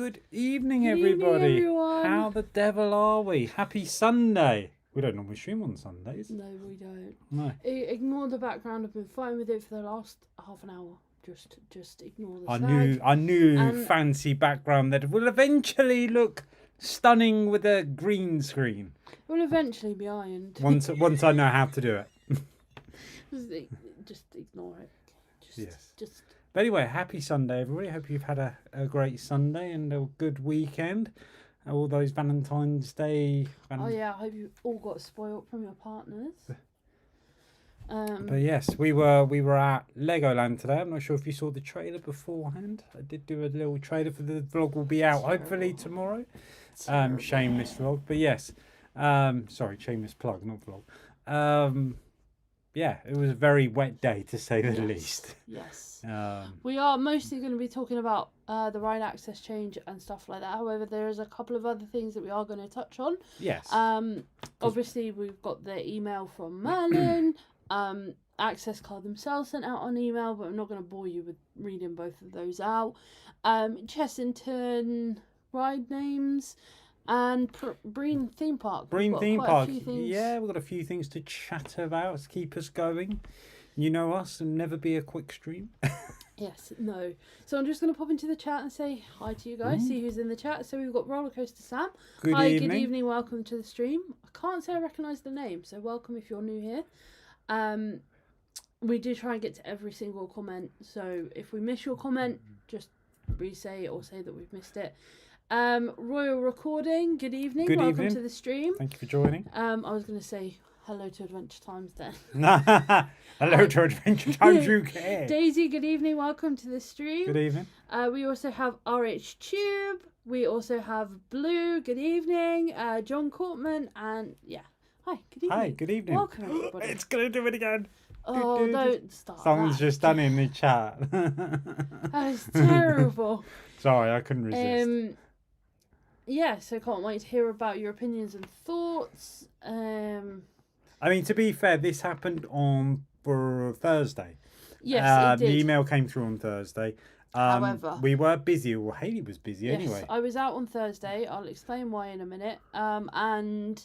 Good evening, Good evening, everybody. everyone. How the devil are we? Happy Sunday. We don't normally stream on Sundays. No, we don't. No. Ignore the background. I've been fighting with it for the last half an hour. Just ignore the slag. Our new And- fancy background that will eventually look stunning with a green screen. It will eventually be ironed. Once I know how to do it. Just ignore it. Yes. Just. But anyway, happy Sunday, everybody. Hope you've had a great Sunday and a good weekend. All those Valentine's Day. Oh yeah, I hope you all got spoiled from your partners. But yes, we were at Legoland today. I'm not sure if you saw the trailer beforehand. I did do a little trailer for the vlog. Will be out hopefully tomorrow. Shameless vlog, but yes. Sorry, shameless plug, not vlog. Yeah, it was a very wet day to say the least. Yes. We We are mostly going to be talking about the ride access change and stuff like that. However, there is a couple of other things that we are going to touch on. Yes. Obviously, we've got the email from Merlin. Access card themselves sent out on email, but I'm not going to bore you with reading both of those out. Chessington ride names and Brean Theme Park. Brean Theme Park. Yeah, we've got a few things to chat about to keep us going. You know us, and never be a quick stream. Yes, no. So I'm just going to pop into the chat and say hi to you guys, see who's in the chat. So we've got Rollercoaster Sam. Good Hi, evening. good evening, welcome to the stream. I can't say I recognise the name, so welcome if you're new here. We do try and get to every single comment, so if we miss your comment, just re-say it or say that we've missed it. Royal Recording, good evening, Good welcome evening. to the stream. Thank you for joining. I was going to say hello to Adventure Times then. Hello to Adventure Times UK. Daisy, good evening, welcome to the stream. Good evening. We also have RH Tube. We also have Blue. Good evening. John Cortman and yeah. Hi. Good evening. Hi, good evening. Welcome everybody. It's gonna do it again. Oh, don't start. Someone's that. just done it in the chat. That is terrible. Sorry, I couldn't resist. Yeah. So can't wait to hear about your opinions and thoughts. I mean, to be fair, this happened on Thursday. Yes, it did. The email came through on Thursday. However, we were busy. Well, Hayley was busy yes, anyway. I was out on Thursday. I'll explain why in a minute. And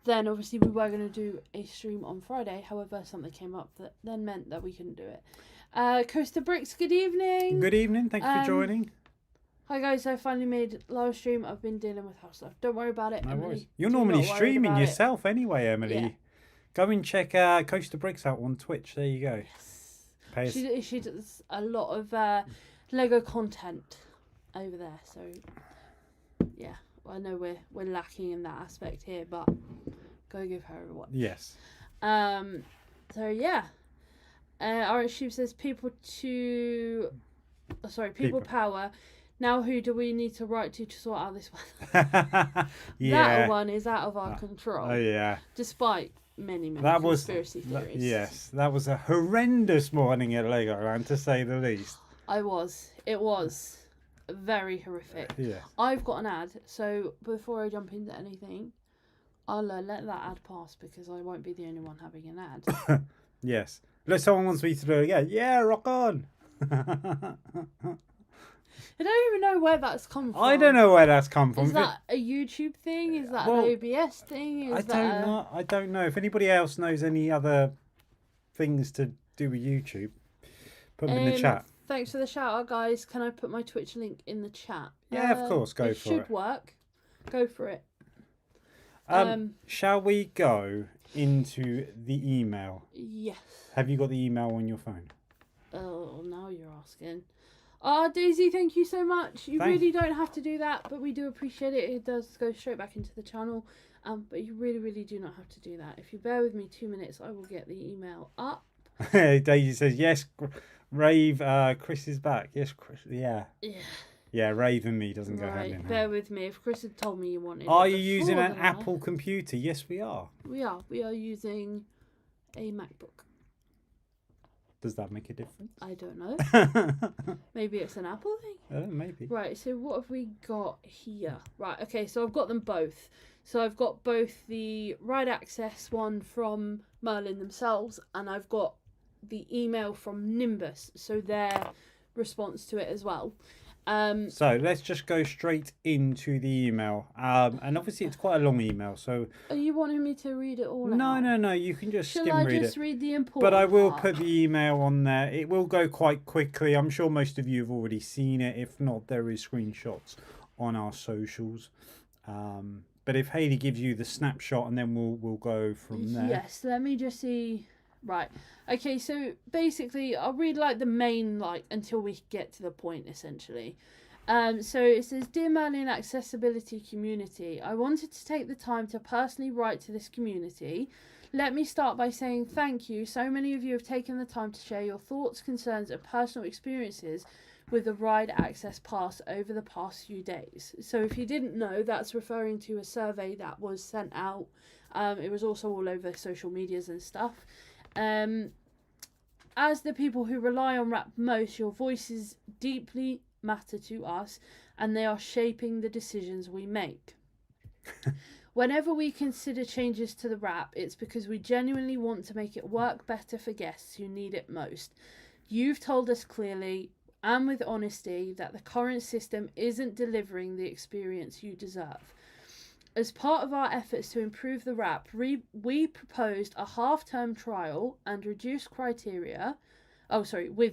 then obviously we were going to do a stream on Friday. However, something came up that then meant that we couldn't do it. Coaster Bricks, good evening. Good evening. Thank you for joining. Hi guys, I finally made live stream. I've been dealing with house stuff. Don't worry about it, No Emily. worries. You're Do normally not worry streaming about it. yourself anyway, Emily. Yeah. Go and check Coaster Bricks out on Twitch. There you go. Yes. Pay us. She does a lot of Lego content over there. So yeah, I know we're lacking in that aspect here, but go give her a watch. Yes. So yeah. RH says people power. Now who do we need to write to sort out this one? Yeah. That one is out of our control. Oh yeah. Despite many That was conspiracy theories. yes, that was a horrendous morning at Legoland, to say the least. It was very horrific. Yeah. I've got an ad, so before I jump into anything, I'll let that ad pass because I won't be the only one having an ad. Yes. Look, someone wants me to do it again. Yeah, rock on. I don't even know where that's come from. I don't know where that's come from. Is that a YouTube thing? Is that Well, an OBS thing? I don't know. If anybody else knows any other things to do with YouTube, put them in the chat. Thanks for the shout out, guys. Can I put my Twitch link in the chat? Yeah, of course. Go it for should it. work. Go for it. Shall we go into the email? Yes. Have you got the email on your phone? Oh, now you're asking. Daisy, thank you so much. You really don't have to do that, but we do appreciate it. It does go straight back into the channel. But you really, really do not have to do that. If you bear with me 2 minutes, I will get the email up. Daisy says, yes, Rave, Chris is back. Yes, Chris, yeah. Yeah. Yeah, Rave and me doesn't go hand in Right, hand. bear with me. If Chris had told me you wanted Are it you using before an that- Apple computer? Yes, we are. We are. We are using a MacBook. Does that make a difference? I don't know. Maybe it's an Apple thing. Maybe. Right, so what have we got here? Right, okay, so I've got them both. So I've got both the ride access one from Merlin themselves, and I've got the email from Nimbus, so their response to it as well. So let's just go straight into the email. And obviously it's quite a long email, so... Are you wanting me to read it all No, out? no, you can just skim read it. Shall I just read the important But I will part? put the email on there. It will go quite quickly. I'm sure most of you have already seen it. If not, there is screenshots on our socials. But if Hayley gives you the snapshot, and then we'll go from there. Yes, let me just see. Right. Okay, so basically I'll read like the main until we get to the point essentially. So it says, Dear Merlin Accessibility Community, I wanted to take the time to personally write to this community. Let me start by saying thank you. So many of you have taken the time to share your thoughts, concerns and personal experiences with the Ride Access Pass over the past few days. So if you didn't know, that's referring to a survey that was sent out. It was also all over social medias and stuff. As the people who rely on RAP most, your voices deeply matter to us and they are shaping the decisions we make. Whenever we consider changes to the RAP, it's because we genuinely want to make it work better for guests who need it most. You've told us clearly and with honesty that the current system isn't delivering the experience you deserve. As part of our efforts to improve the RAP, we proposed a half-term trial and with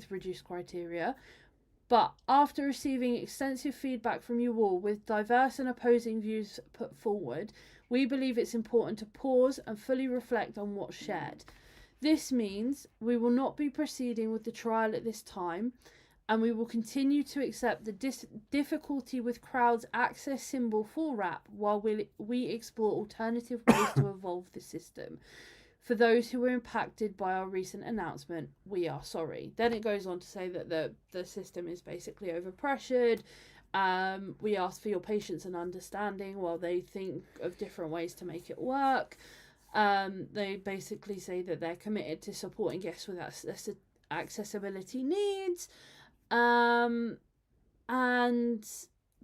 reduced criteria. But after receiving extensive feedback from you all with diverse and opposing views put forward, we believe it's important to pause and fully reflect on what's shared. This means we will not be proceeding with the trial at this time, and we will continue to accept the difficulty with crowds access symbol for RAP while we explore alternative ways to evolve the system. For those who were impacted by our recent announcement, we are sorry. Then it goes on to say that the system is basically overpressured. We ask for your patience and understanding while they think of different ways to make it work. They basically say that they're committed to supporting guests with accessibility needs. And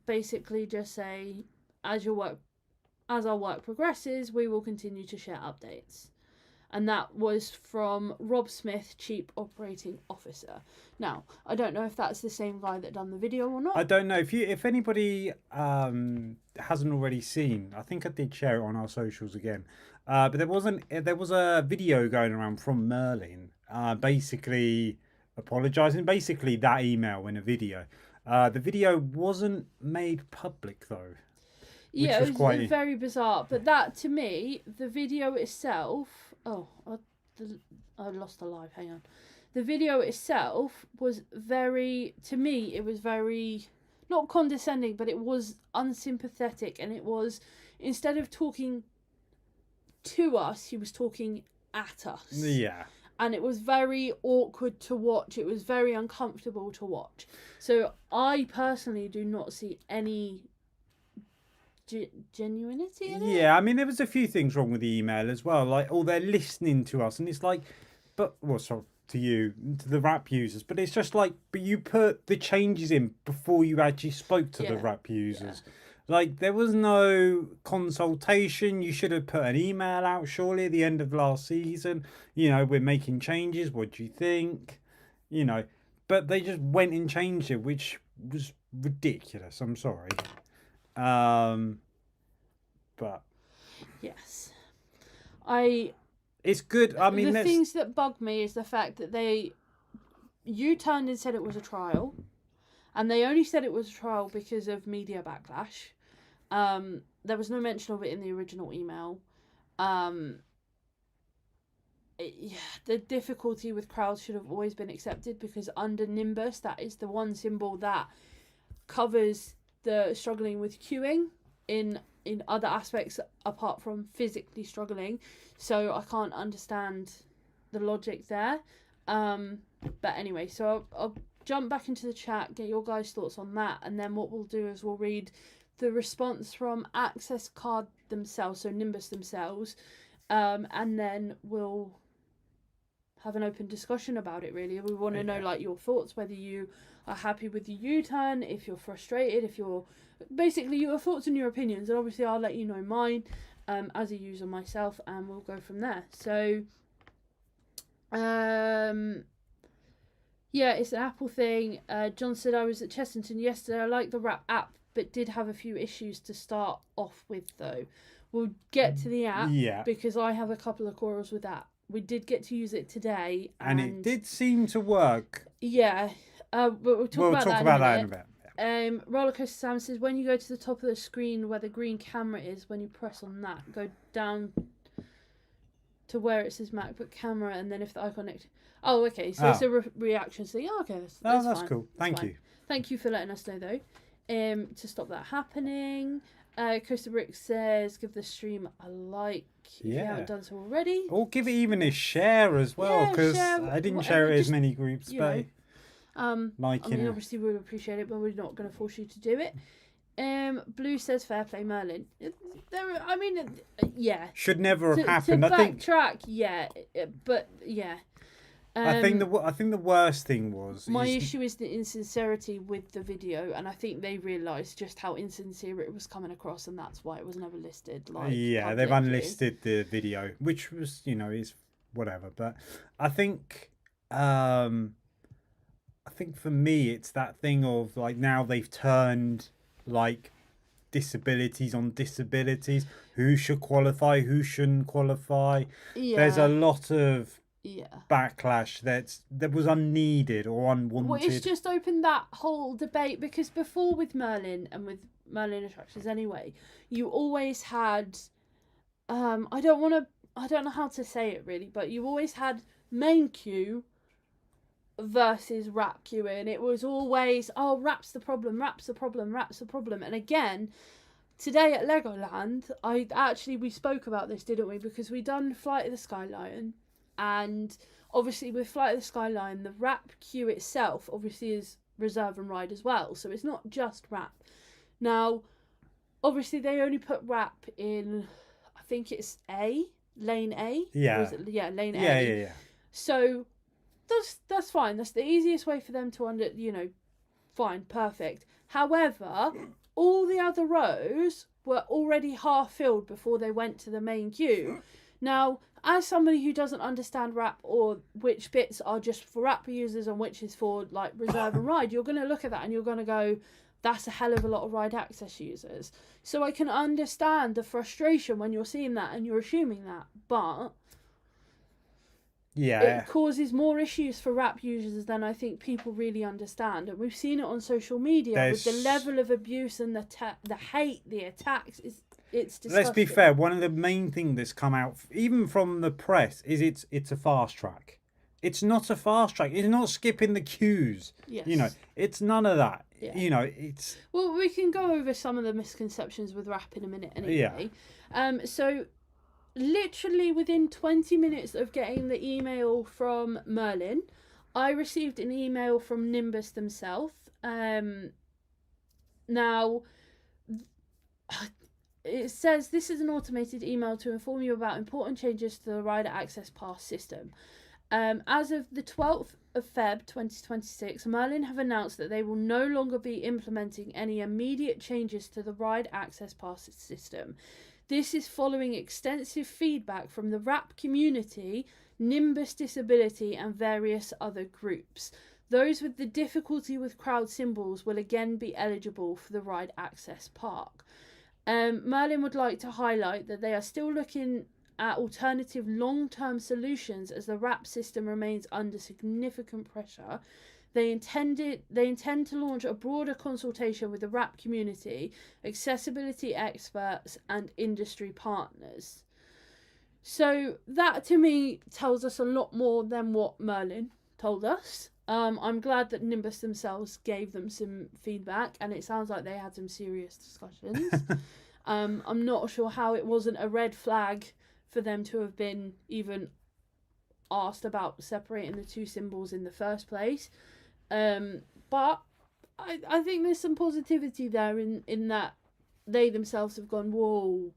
basically just say, as our work progresses, we will continue to share updates. And that was from Rob Smith, Chief Operating Officer. Now, I don't know if that's the same guy that done the video or not. I don't know. If anybody hasn't already seen, I think I did share it on our socials again. But there was a video going around from Merlin, basically apologising. Basically, that email in a video. The video wasn't made public though. Yeah, it was very bizarre. But that, to me, the video itself... Oh, I lost the live. Hang on. The video itself was very... To me, it was very... Not condescending, but it was unsympathetic. And it was... Instead of talking to us, he was talking at us. Yeah. And it was very awkward to watch. It was very uncomfortable to watch. So I personally do not see any... genuinity in it. Yeah, I mean, there was a few things wrong with the email as well. Like, they're listening to us, and it's like, sorry, to the RAP users, but it's just like, but you put the changes in before you actually spoke to the RAP users. Yeah. Like, there was no consultation. You should have put an email out, surely, at the end of last season. You know, we're making changes. What do you think? You know, but they just went and changed it, which was ridiculous. I'm sorry. But yes, it's good. I mean, the things that bug me is the fact that you turned and said it was a trial, and they only said it was a trial because of media backlash. There was no mention of it in the original email. The difficulty with crowds should have always been accepted, because under Nimbus, that is the one symbol that covers the struggling with queuing in other aspects apart from physically struggling. So I can't understand the logic there. But anyway, so I'll jump back into the chat, get your guys' thoughts on that, and then what we'll do is we'll read the response from Access Card themselves, so Nimbus themselves, and then we'll have an open discussion about it, really. We want to know your thoughts, whether you are happy with the U-turn, if you're frustrated, if you're... Basically, your thoughts and your opinions, and obviously I'll let you know mine as a user myself, and we'll go from there. So, Yeah, it's an Apple thing. John said, I was at Chessington yesterday. I like the RAP app, but did have a few issues to start off with, though. We'll get to the app because I have a couple of quarrels with that. We did get to use it today. And it did seem to work. Yeah. But we'll talk about that in a bit. Rollercoaster Sam says, when you go to the top of the screen where the green camera is, when you press on that, go down to where it says MacBook camera, and then if the icon next... Oh, okay. So it's a reaction thing. Oh, okay, that's fine. Cool. Thank you. Thank you for letting us know, though. To stop that happening. Coaster Brick says, give the stream a like if you haven't done so already. Or give it even a share as well, because I didn't share it as many groups, but obviously we would appreciate it, but we're not going to force you to do it. Blue says, fair play, Merlin. Should never have happened. To backtrack, but yeah. I think the worst thing was my issue is the insincerity with the video, and I think they realised just how insincere it was coming across, and that's why it was never listed. They've unlisted the video, which was is whatever. But I think for me it's that thing of now they've turned disabilities on disabilities. Who should qualify? Who shouldn't qualify? Yeah. There's a lot of backlash that was unneeded or unwanted. Well, it's just opened that whole debate because before with Merlin and with Merlin attractions anyway, you always had I don't know how to say it really, but you always had main queue versus RAP queue, and it was always RAP's the problem, and again today at Legoland we spoke about this, didn't we, because we done Flight of the Skyline. And obviously with Flight of the Skyline, the RAP queue itself obviously is reserve and ride as well. So it's not just RAP. Now, obviously they only put RAP in, I think it's lane A. Yeah. Lane A. Yeah. So that's fine. That's the easiest way for them to fine, perfect. However, all the other rows were already half filled before they went to the main queue. Now, as somebody who doesn't understand RAP or which bits are just for RAP users and which is for reserve and ride, you're going to look at that and you're going to go, that's a hell of a lot of ride access users. So I can understand the frustration when you're seeing that and you're assuming that, but it causes more issues for RAP users than I think people really understand. And we've seen it on social media with the level of abuse and the hate, the attacks. It's disgusting. Let's be fair. One of the main things that's come out, even from the press, is it's a fast track. It's not a fast track. It's not skipping the queues. Yes. It's none of that. Yeah. It's... Well, we can go over some of the misconceptions with RAP in a minute anyway. Yeah. So, literally within 20 minutes of getting the email from Merlin, I received an email from Nimbus themselves. Now... It says, this is an automated email to inform you about important changes to the rider access pass system. As of the 12th of Feb 2026, Merlin have announced that they will no longer be implementing any immediate changes to the ride access pass system. This is following extensive feedback from the RAP community, Nimbus Disability and various other groups. Those with the difficulty with crowd symbols will again be eligible for the ride access park. Merlin would like to highlight that they are still looking at alternative long-term solutions as the RAP system remains under significant pressure. They intend to launch a broader consultation with the RAP community, accessibility experts and industry partners. So that to me tells us a lot more than what Merlin told us. I'm glad that Nimbus themselves gave them some feedback, and it sounds like they had some serious discussions. I'm not sure how it wasn't a red flag for them to have been even asked about separating the two symbols in the first place. But I think there's some positivity there in that they themselves have gone, whoa.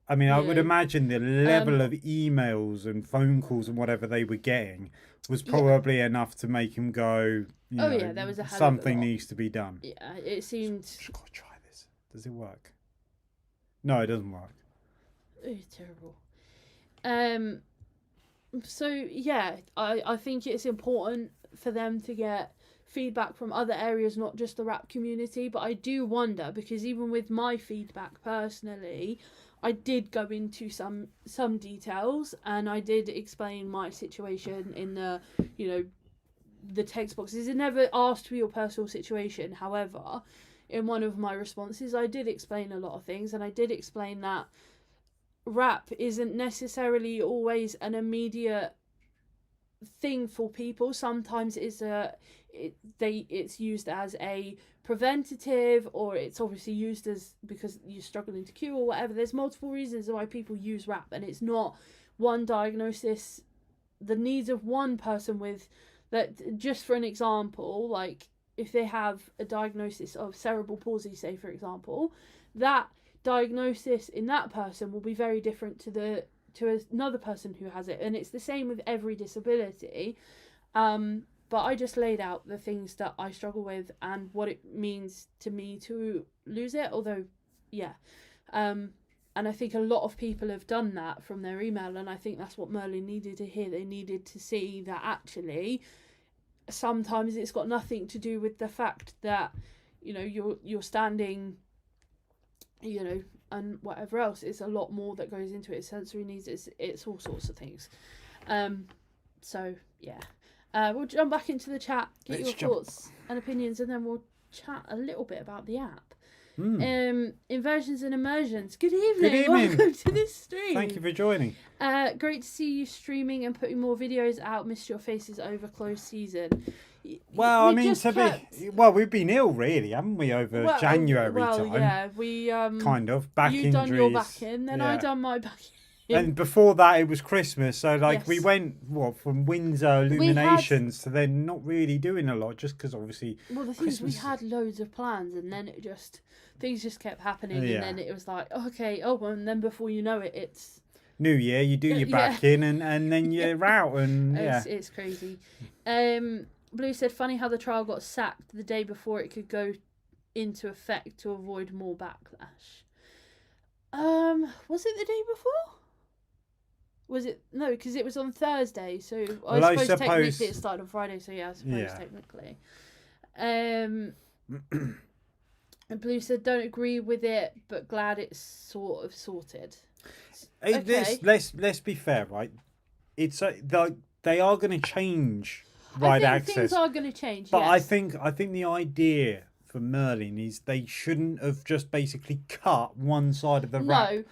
I mean, I would imagine the level of emails and phone calls and whatever they were getting was probably enough to make him go, there was a hell something of a lot. Needs to be done. Yeah, it seemed... I've got to try this. Does it work? No, it doesn't work. It's terrible. So, yeah, I think it's important for them to get feedback from other areas, not just the rap community. But I do wonder, because even with my feedback personally, I did go into some details, and I did explain my situation in the, you know, the text boxes. It never asked for your personal situation. However, in one of my responses, I did explain a lot of things, and I did explain that rap isn't necessarily always an immediate thing for people. Sometimes it's used as a preventative, or it's obviously used as because you're struggling to cure or whatever. There's multiple reasons why people use rap, and it's not one diagnosis, the needs of one person with that. Just for an example, like if they have a diagnosis of cerebral palsy, say for example, that diagnosis in that person will be very different to another person who has it, and it's the same with every disability. But I just laid out the things that I struggle with and what it means to me to lose it. Although, yeah, and I think a lot of people have done that from their email, and I think that's what Merlin needed to hear. They needed to see that actually sometimes it's got nothing to do with the fact that, you know, you're standing, you know, and whatever else. It's a lot more that goes into it. Sensory needs, it's all sorts of things. So yeah, we'll jump back into the chat, get your thoughts and opinions, and then we'll chat a little bit about the app. Inversions and immersions. Good evening. Good evening. Welcome to this stream. Thank you for joining. Great to see you streaming and putting more videos out. Missed your faces over closed season. Well, we've been ill, really, haven't we, over January time? Yeah, we kind of back injuries. You done your back in, then I done my back in. And before that, it was Christmas, so we went from Windsor Illuminations to then not really doing a lot, just because obviously. Well, the thing is, we had loads of plans, and then things just kept happening, and then it was like, okay, and then before you know it, it's New Year. You do your back in, and then you're out, and it's crazy. Blue said, funny how the trial got sacked the day before it could go into effect to avoid more backlash. Was it the day before? Was it? No, because it was on Thursday, so I suppose technically it started on Friday, so yeah, I suppose technically. And Blue said, don't agree with it, but glad it's sort of sorted. Okay. Let's be fair, right? It's they are going to change ride access. Things are going to change, but yes. I think the idea for Merlin is they shouldn't have just basically cut one side of the wrap. No,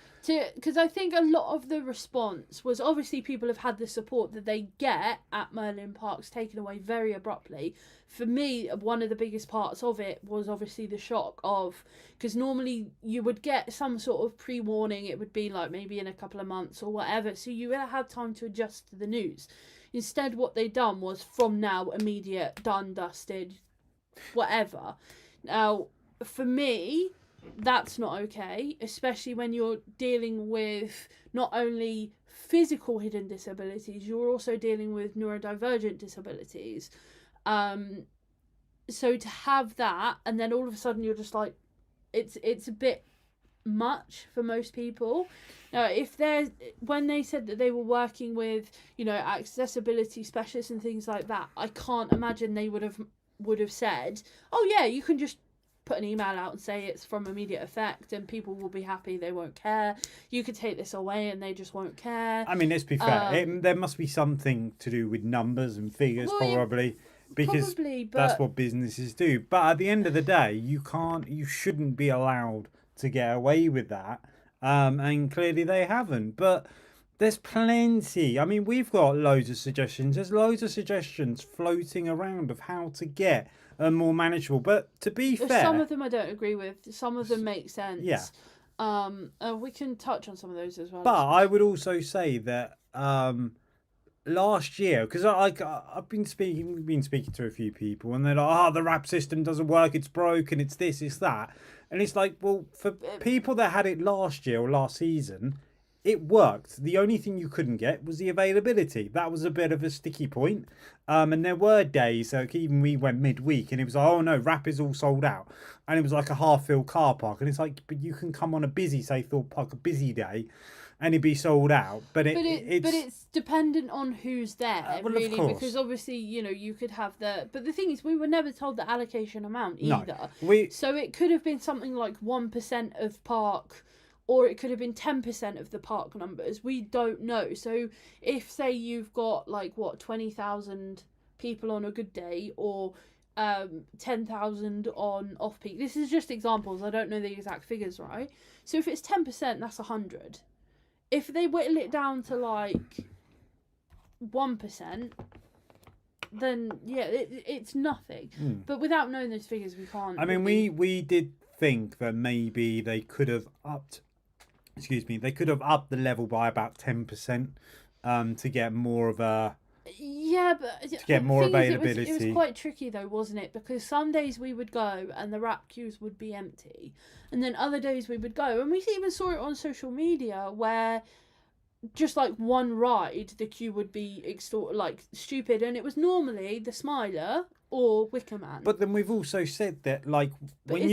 because I think a lot of the response was obviously people have had the support that they get at Merlin Parks taken away very abruptly. For me, one of the biggest parts of it was obviously the shock of, because normally you would get some sort of pre-warning. It would be like maybe in a couple of months or whatever, so you would have time to adjust to the news. Instead, what they done was from now, immediate, done, dusted, whatever. Now, for me, that's not okay, especially when you're dealing with not only physical hidden disabilities, you're also dealing with neurodivergent disabilities. So to have that, and then all of a sudden you're just like, it's a bit much for most people. Now, when they said that they were working with, you know, accessibility specialists and things like that, I can't imagine they would have said, oh yeah, you can just put an email out and say it's from immediate effect and people will be happy, they won't care. You could take this away and they just won't care. I mean, let's be fair, there must be something to do with numbers and figures, probably, because that's what businesses do. But at the end of the day, you shouldn't be allowed to get away with that, and clearly they haven't. But there's plenty. I mean, we've got loads of suggestions. There's loads of suggestions floating around of how to get more manageable. But to be fair, some of them I don't agree with. Some of them make sense. Yeah. We can touch on some of those as well. But I would also say that last year, because we've been speaking to a few people, and they're like, the RAP system doesn't work, it's broken, it's this, it's that. And it's like, well, for people that had it last year or last season, it worked. The only thing you couldn't get was the availability. That was a bit of a sticky point. And there were days, like even we went midweek, and it was like, oh no, RAP is all sold out, and it was like a half-filled car park, and it's like, but you can come on a busy, say Thorpe Park, a busy day, and it'd be sold out. But it's dependent on who's there, well, really, because obviously, you know, you could have but the thing is, we were never told the allocation amount either. No, so it could have been something like 1% of park, or it could have been 10% of the park numbers. We don't know. So if, say, you've got like 20,000 people on a good day, or 10,000 on off peak. This is just examples. I don't know the exact figures, right? So if it's 10%, that's 100. If they whittle it down to like 1%, then yeah, it's nothing. But without knowing those figures, we can't. I mean, we did think that maybe they could have upped. They could have upped the level by about 10%, to get more of a. Yeah, but to get more availability. It was quite tricky though, wasn't it? Because some days we would go and the RAP queues would be empty, and then other days we would go, and we even saw it on social media where just like one ride the queue would be stupid, and it was normally the Smiler or Wicker Man. But then we've also said that if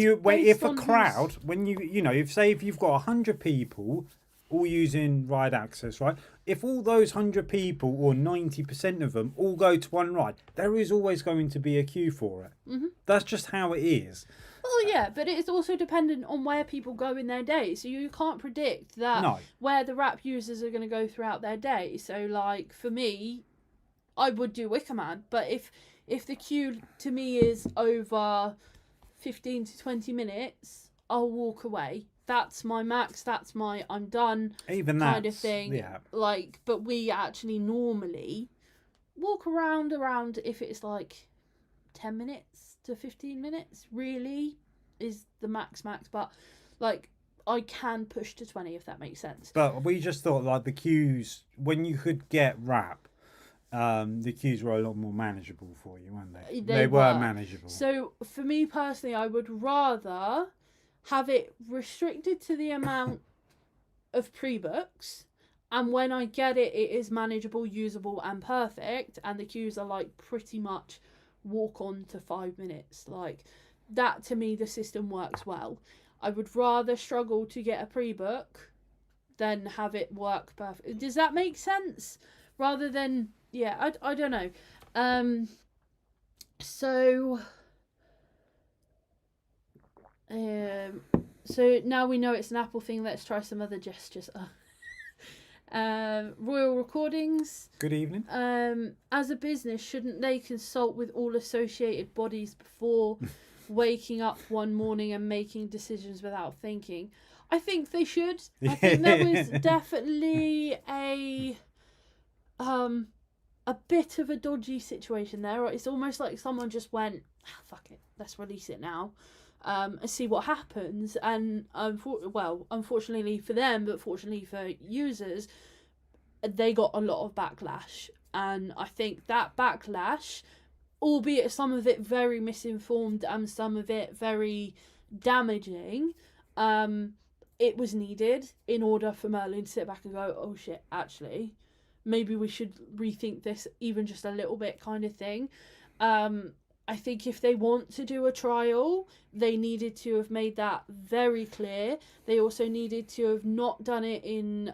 you've got 100 people all using ride access, right? If all those 100 people, or 90% of them, all go to one ride, there is always going to be a queue for it. Mm-hmm. That's just how it is. Well, yeah, but it's also dependent on where people go in their day. So you can't predict that where the RAP users are going to go throughout their day. So, like, for me, I would do Wicker Man. But if the queue, to me, is over 15 to 20 minutes, I'll walk away. That's my max. That's my I'm done even kind of thing. Yeah. Like, but we actually normally walk around if it's like 10 minutes to 15 minutes. Really, is the max. But like, I can push to 20 if that makes sense. But we just thought like the queues when you could get RAP. The queues were a lot more manageable for you, weren't they? They were manageable. So for me personally, I would rather have it restricted to the amount of pre-books, and when I get it, it is manageable, usable and perfect, and the queues are like pretty much walk on to 5 minutes. Like that, to me, the system works well. I would rather struggle to get a pre-book than have it work perfect. Does that make sense? Rather than, yeah, I don't know. So now we know it's an Apple thing. Let's try some other gestures. Royal Recordings. Good evening. As a business, shouldn't they consult with all associated bodies before waking up one morning and making decisions without thinking? I think they should. I think there was definitely a bit of a dodgy situation there. It's almost like someone just went, fuck it, let's release it now. And see what happens. And unfortunately for them, but fortunately for users, they got a lot of backlash. And I think that backlash, albeit some of it very misinformed and some of it very damaging, it was needed in order for Merlin to sit back and go, oh shit, actually, maybe we should rethink this even just a little bit, kind of thing. I think if they want to do a trial, they needed to have made that very clear. They also needed to have not done it in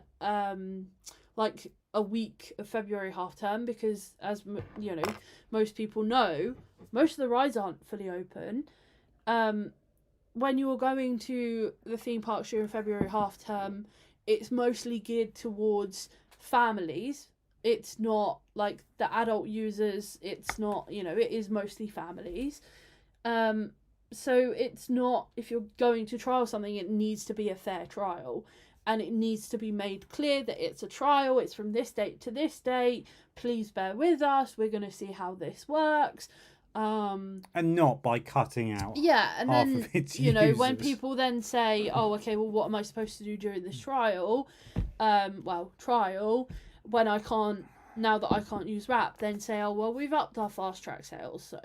like a week of February half term, because as you know, most people know, most of the rides aren't fully open. When you're going to the theme parks during February half term, it's mostly geared towards families. It's not like the adult users. It's not, it is mostly families. So it's not, if you're going to trial something, it needs to be a fair trial. And it needs to be made clear that it's a trial. It's from this date to this date. Please bear with us. We're going to see how this works. And not by cutting out and half then, of its users. When people then say, oh, okay, well, what am I supposed to do during this trial? When I can't, now that I can't use RAP, then say, oh, well, we've upped our fast track sales, so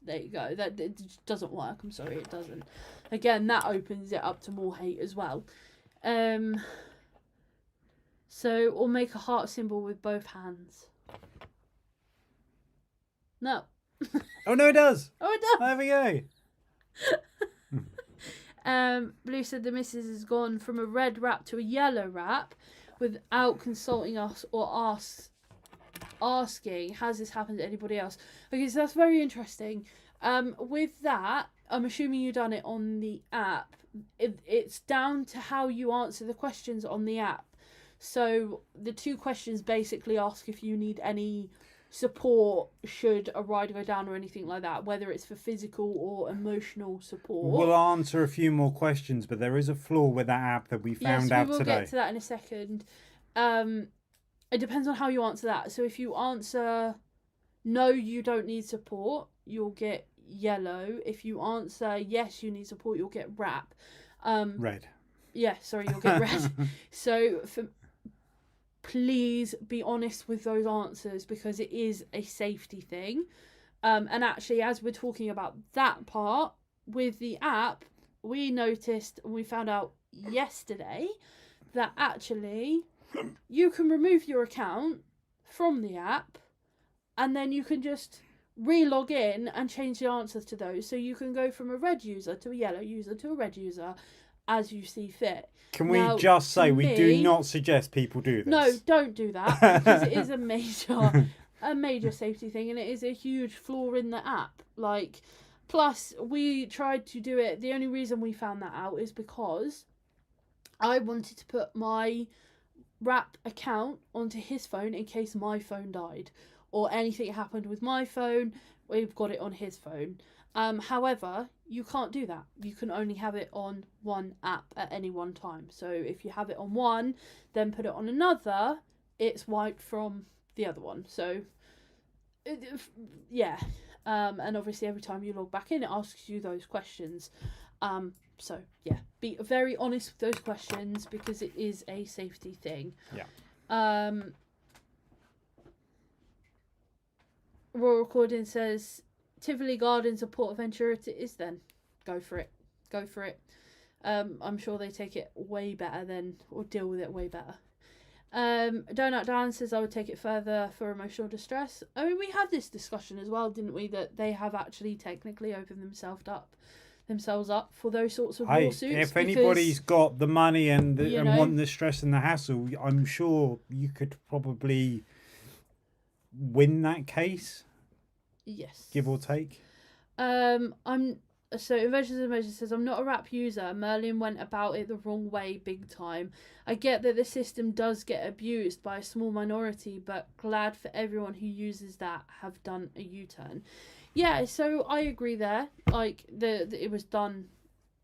there you go. That it doesn't work. I'm sorry, it doesn't. Again, that opens it up to more hate as well. So, or make a heart symbol with both hands. No. Oh, no, it does. Oh, it does. There we go. Blue said the missus has gone from a red wrap to a yellow wrap without consulting us or asking, has this happened to anybody else? Okay, so that's very interesting. With that, I'm assuming you've done it on the app. It's down to how you answer the questions on the app. So the 2 questions basically ask if you need any support should a ride go down or anything like that, whether it's for physical or emotional support. We'll answer a few more questions, but there is a flaw with that app that we found out today. Yes, we will get to that in a second. It depends on how you answer that. So if you answer no, you don't need support, you'll get yellow. If you answer yes, you need support, you'll get wrap. Red. Yeah, sorry, you'll get red. So please be honest with those answers because it is a safety thing. And actually, as we're talking about that part with the app, we noticed and we found out yesterday that actually you can remove your account from the app and then you can just re-log in and change the answers to those. So you can go from a red user to a yellow user to a red user as you see fit. Can we just say we do not suggest people do this? No, don't do that because it is a major safety thing and it is a huge flaw in the app. Like, plus we tried to do it. The only reason we found that out is because I wanted to put my RAP account onto his phone in case my phone died or anything happened with my phone. We've got it on his phone. However, you can't do that. You can only have it on one app at any one time. So if you have it on one, then put it on another, it's wiped from the other one. So, yeah. And obviously every time you log back in, it asks you those questions. So, yeah, be very honest with those questions because it is a safety thing. Yeah. Royal Recording says, Tivoli Gardens or Portaventura it is then. Go for it. Go for it. I'm sure they take it way better than, or deal with it way better. Donut Dan says I would take it further for emotional distress. I mean, we had this discussion as well, didn't we? That they have actually technically opened themselves up for those sorts of lawsuits. If anybody's got the money and want the stress and the hassle, I'm sure you could probably win that case. Yes. Give or take. So Inventions says, I'm not a RAP user. Merlin went about it the wrong way big time. I get that the system does get abused by a small minority, but glad for everyone who uses that have done a U-turn. Yeah, so I agree there. Like, it was done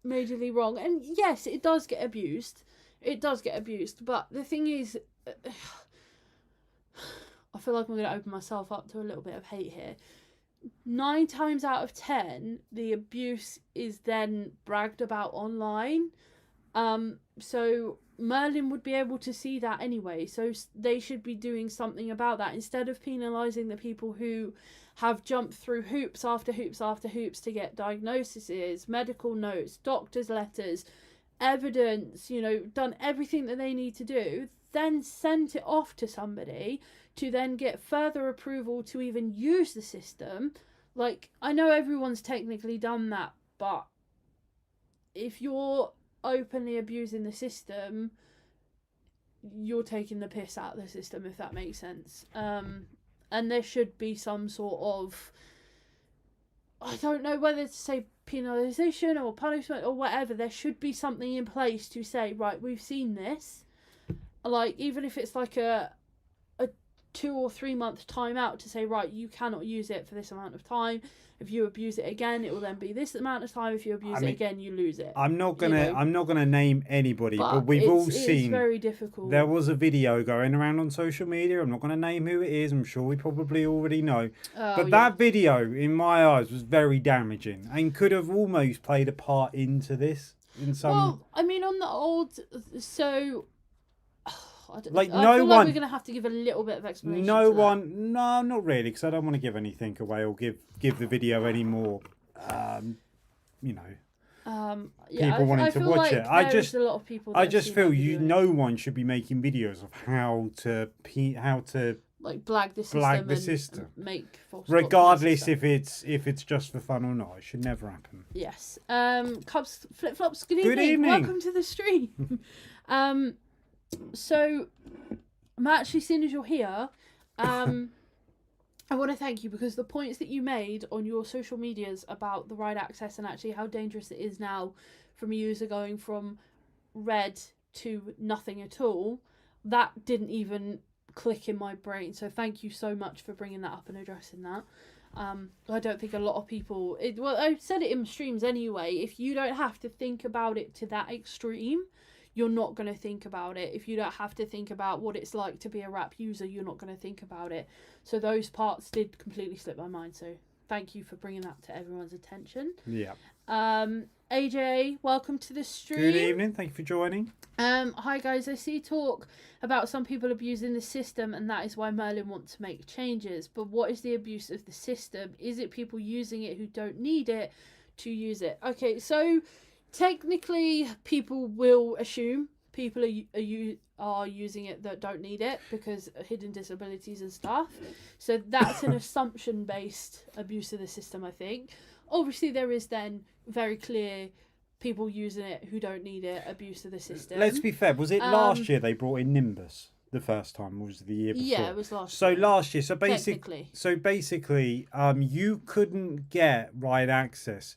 majorly wrong. And yes, it does get abused. It does get abused. But the thing is, I feel like I'm going to open myself up to a little bit of hate here. 9 times out of 10, the abuse is then bragged about online. So Merlin would be able to see that anyway. So they should be doing something about that instead of penalising the people who have jumped through hoops after hoops after hoops to get diagnoses, medical notes, doctor's letters, evidence, done everything that they need to do, then sent it off to somebody to then get further approval to even use the system. Like, I know everyone's technically done that, but if you're openly abusing the system, you're taking the piss out of the system, if that makes sense. And there should be some sort of, I don't know whether to say penalisation or punishment or whatever, there should be something in place to say, right, we've seen this. Like, even if it's like a 2 or 3 month timeout to say, right, you cannot use it for this amount of time. If you abuse it again, it will then be this amount of time. If you abuse it again, you lose it. I'm not gonna name anybody, but we've all seen. It's very difficult. There was a video going around on social media. I'm not gonna name who it is. I'm sure we probably already know. That video, in my eyes, was very damaging and could have almost played a part into this in some. Well, I mean, on the old, so. I feel like we're going to have to give a little bit of explanation. No, not really, because I don't want to give anything away or give the video any more, people wanting to watch it. I just a lot of people. I just feel no one should be making videos of how to like blag the system, and make false regardless if it's just for fun or not. It should never happen. Yes. Cubs flip flops. Good evening. Welcome to the stream. So Matt, actually, seeing as you're here, I want to thank you because the points that you made on your social medias about the ride access and actually how dangerous it is now from a user going from red to nothing at all, that didn't even click in my brain. So thank you so much for bringing that up and addressing that. I don't think a lot of people... well, I've said it in streams anyway. If you don't have to think about it to that extreme, you're not going to think about it. If you don't have to think about what it's like to be a RAP user, you're not going to think about it. So those parts did completely slip my mind. So thank you for bringing that to everyone's attention. Yeah. AJ, welcome to the stream. Good evening. Thank you for joining. Hi guys. I see talk about some people abusing the system, and that is why Merlin wants to make changes. But what is the abuse of the system? Is it people using it who don't need it to use it? Okay, so technically, people will assume people are using it that don't need it because of hidden disabilities and stuff. So that's an assumption-based abuse of the system, I think. Obviously, there is then very clear people using it who don't need it, abuse of the system. Let's be fair. Was it last year they brought in Nimbus? The first time, or was it the year before? Yeah, it was last year. So last year. So basically, you couldn't get ride access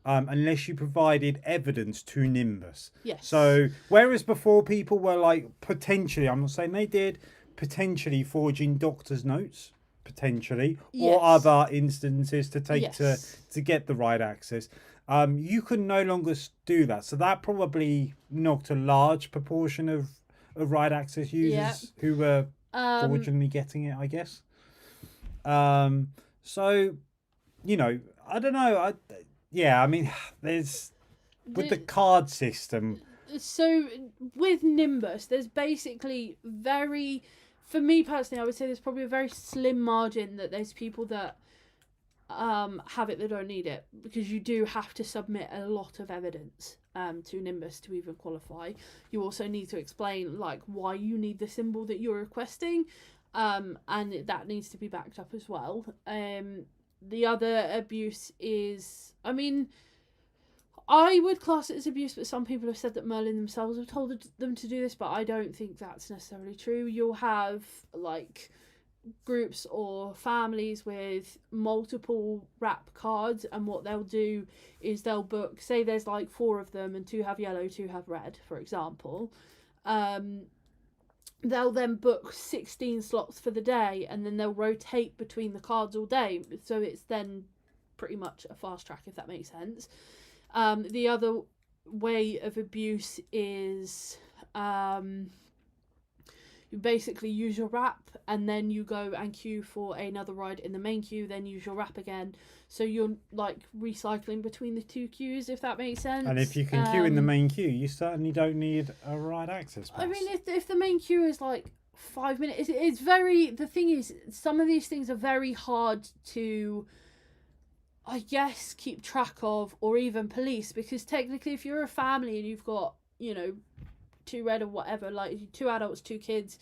unless you provided evidence to Nimbus. Yes. So whereas before people were like potentially, I'm not saying they did, potentially forging doctor's notes, potentially, yes, or other instances to take yes, to get the ride access. You can no longer do that. So that probably knocked a large proportion of ride access users who were originally getting it, I guess. So, you know, I don't know. I mean, there's with the card system. So with Nimbus, there's basically for me personally, I would say there's probably a very slim margin that there's people that have it that don't need it, because you do have to submit a lot of evidence to Nimbus to even qualify. You also need to explain like why you need the symbol that you're requesting, and that needs to be backed up as well. The other abuse is, I mean, I would class it as abuse, but some people have said that Merlin themselves have told them to do this, but I don't think that's necessarily true. You'll have like groups or families with multiple RAP cards, and what they'll do is they'll book, say there's like 4 of them and 2 have yellow, 2 have red, for example. They'll then book 16 slots for the day, and then they'll rotate between the cards all day, so it's then pretty much a fast track, if that makes sense. The other way of abuse is you basically use your RAP and then you go and queue for another ride in the main queue, then use your RAP again. So you're like recycling between the 2 queues, if that makes sense. And if you can queue in the main queue, you certainly don't need a ride access pass. I mean, if the main queue is like 5 minutes, it's very... The thing is, some of these things are very hard to, I guess, keep track of or even police, because technically if you're a family and you've got, you know, 2 red or whatever, like 2 adults, 2 kids,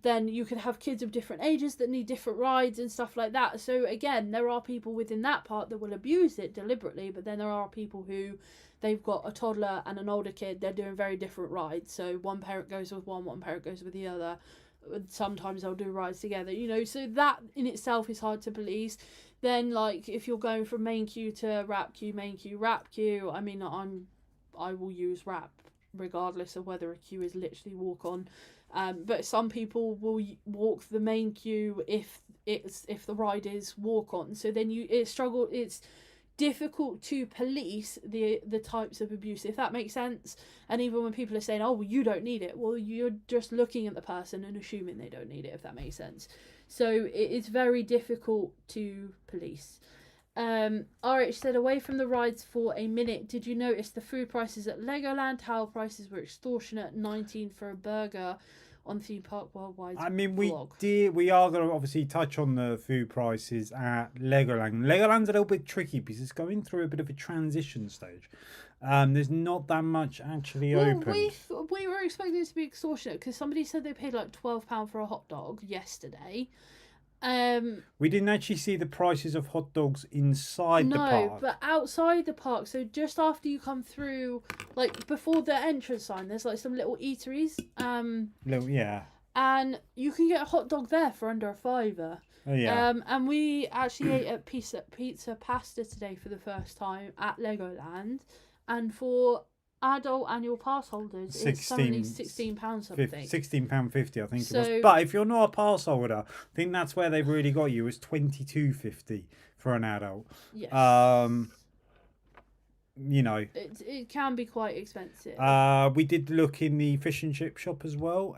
then you can have kids of different ages that need different rides and stuff like that. So again, there are people within that part that will abuse it deliberately, but then there are people who they've got a toddler and an older kid, they're doing very different rides. So one parent goes with one parent goes with the other. Sometimes they'll do rides together, you know, so that in itself is hard to police. Then like if you're going from main queue to RAP queue, main queue, RAP queue, I mean, I will use RAP regardless of whether a queue is literally walk on. But some people will walk the main queue if the ride is walk on. So then it's difficult to police the types of abuse, if that makes sense. And even when people are saying, oh, well, you don't need it, well, you're just looking at the person and assuming they don't need it, if that makes sense. So it's very difficult to police. RH said, away from the rides for a minute, did you notice the food prices at Legoland? Towel prices were extortionate, 19 for a burger on Theme Park Worldwide. I mean, we are going to obviously touch on the food prices at Legoland. Legoland's a little bit tricky because it's going through a bit of a transition stage. There's not that much actually open. We were expecting it to be extortionate because somebody said they paid like £12 for a hot dog yesterday. We didn't actually see the prices of hot dogs inside the park. No, but outside the park. So just after you come through, like before the entrance sign, there's like some little eateries. Yeah. And you can get a hot dog there for under £5. Oh, yeah. And we actually ate at Pizza Pasta today for the first time at Legoland, and for adult annual pass holders, it's suddenly £16 something. £16.50, I think it was. But if you're not a pass holder, I think that's where they've really got you. It's £22.50 for an adult. Yes. You know, it can be quite expensive. We did look in the fish and chip shop as well.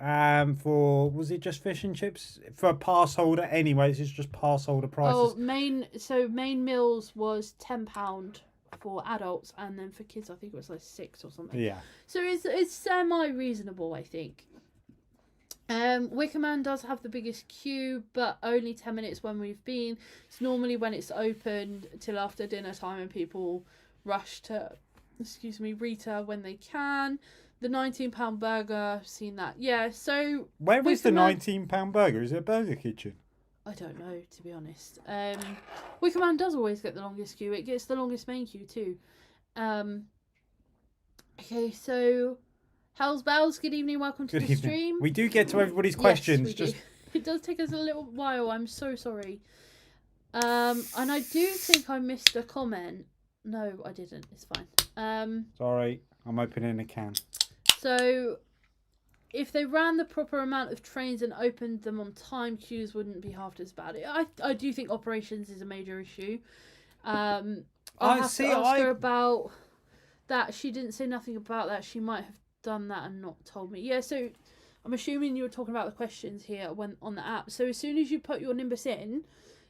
Was it just fish and chips for a pass holder? Anyways, it's just pass holder prices. Main meals was £10 for adults, and then for kids I think it was like £6 or something. Yeah. So it's semi reasonable, I think. Wickerman does have the biggest queue, but only 10 minutes when we've been. It's normally when it's opened till after dinner time, and people rush to, Rita when they can. The £19 burger, I've seen that. Yeah, so where is the £19 burger? Is it a burger kitchen? I don't know, to be honest. Wickerman does always get the longest queue. It gets the longest main queue too. Okay, so Hell's Bells, good evening, welcome to the stream. We do get to everybody's questions. Yes, it does take us a little while, I'm so sorry. And I do think I missed a comment. No, I didn't. It's fine. Sorry, I'm opening a can. So, if they ran the proper amount of trains and opened them on time, queues wouldn't be half as bad. I do think operations is a major issue. I'll have to ask her about that. She didn't say nothing about that. She might have done that and not told me. Yeah, so I'm assuming you were talking about the questions here when on the app. So as soon as you put your Nimbus in,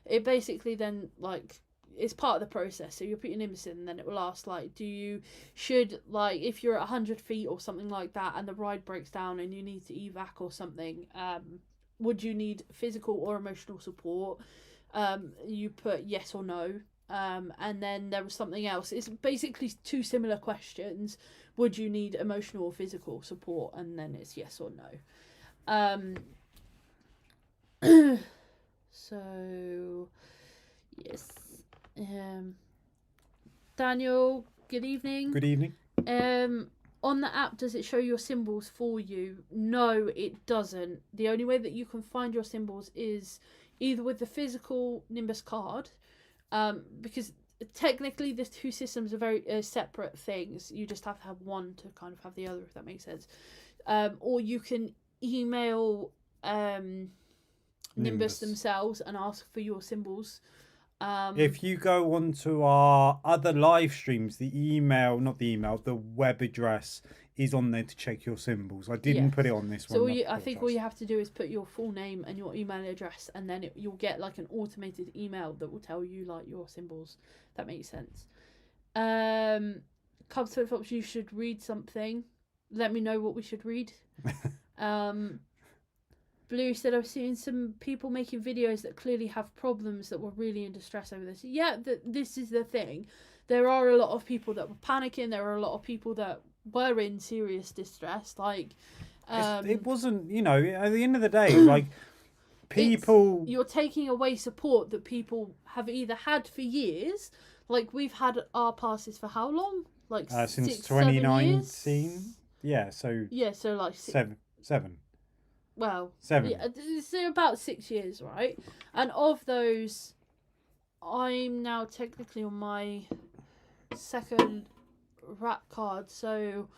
it basically then like it's part of the process. So you put your Nimbus in, and then it will ask like, if you're at 100 feet or something like that, and the ride breaks down and you need to evac or something, would you need physical or emotional support? You put yes or no. And then there was something else. It's basically two similar questions. Would you need emotional or physical support? And then it's yes or no. So, yes. Daniel, good evening. Good evening. On the app, does it show your symbols for you? No, it doesn't. The only way that you can find your symbols is either with the physical Nimbus card, because technically the two systems are very separate things. You just have to have one to kind of have the other, if that makes sense. Or you can email Nimbus themselves and ask for your symbols. If you go onto our other live streams, the web address is on there to check your symbols. I didn't put it on this one. So I think all you have to do is put your full name and your email address, and then you'll get like an automated email that will tell you like your symbols. That makes sense. Cubs Flip-Flops, you should read something. Let me know what we should read. Blue said, I've seen some people making videos that clearly have problems that were really in distress over this. Yeah, this is the thing. There are a lot of people that were panicking. There are a lot of people that were in serious distress. Like, it wasn't, at the end of the day, like, people... You're taking away support that people have either had for years. Like, we've had our passes for how long? Like, since 2019? Yeah, so... Yeah, so like... Seven. Well, 7. Yeah, it's about 6 years, right? And of those, I'm now technically on my second RAP card. So,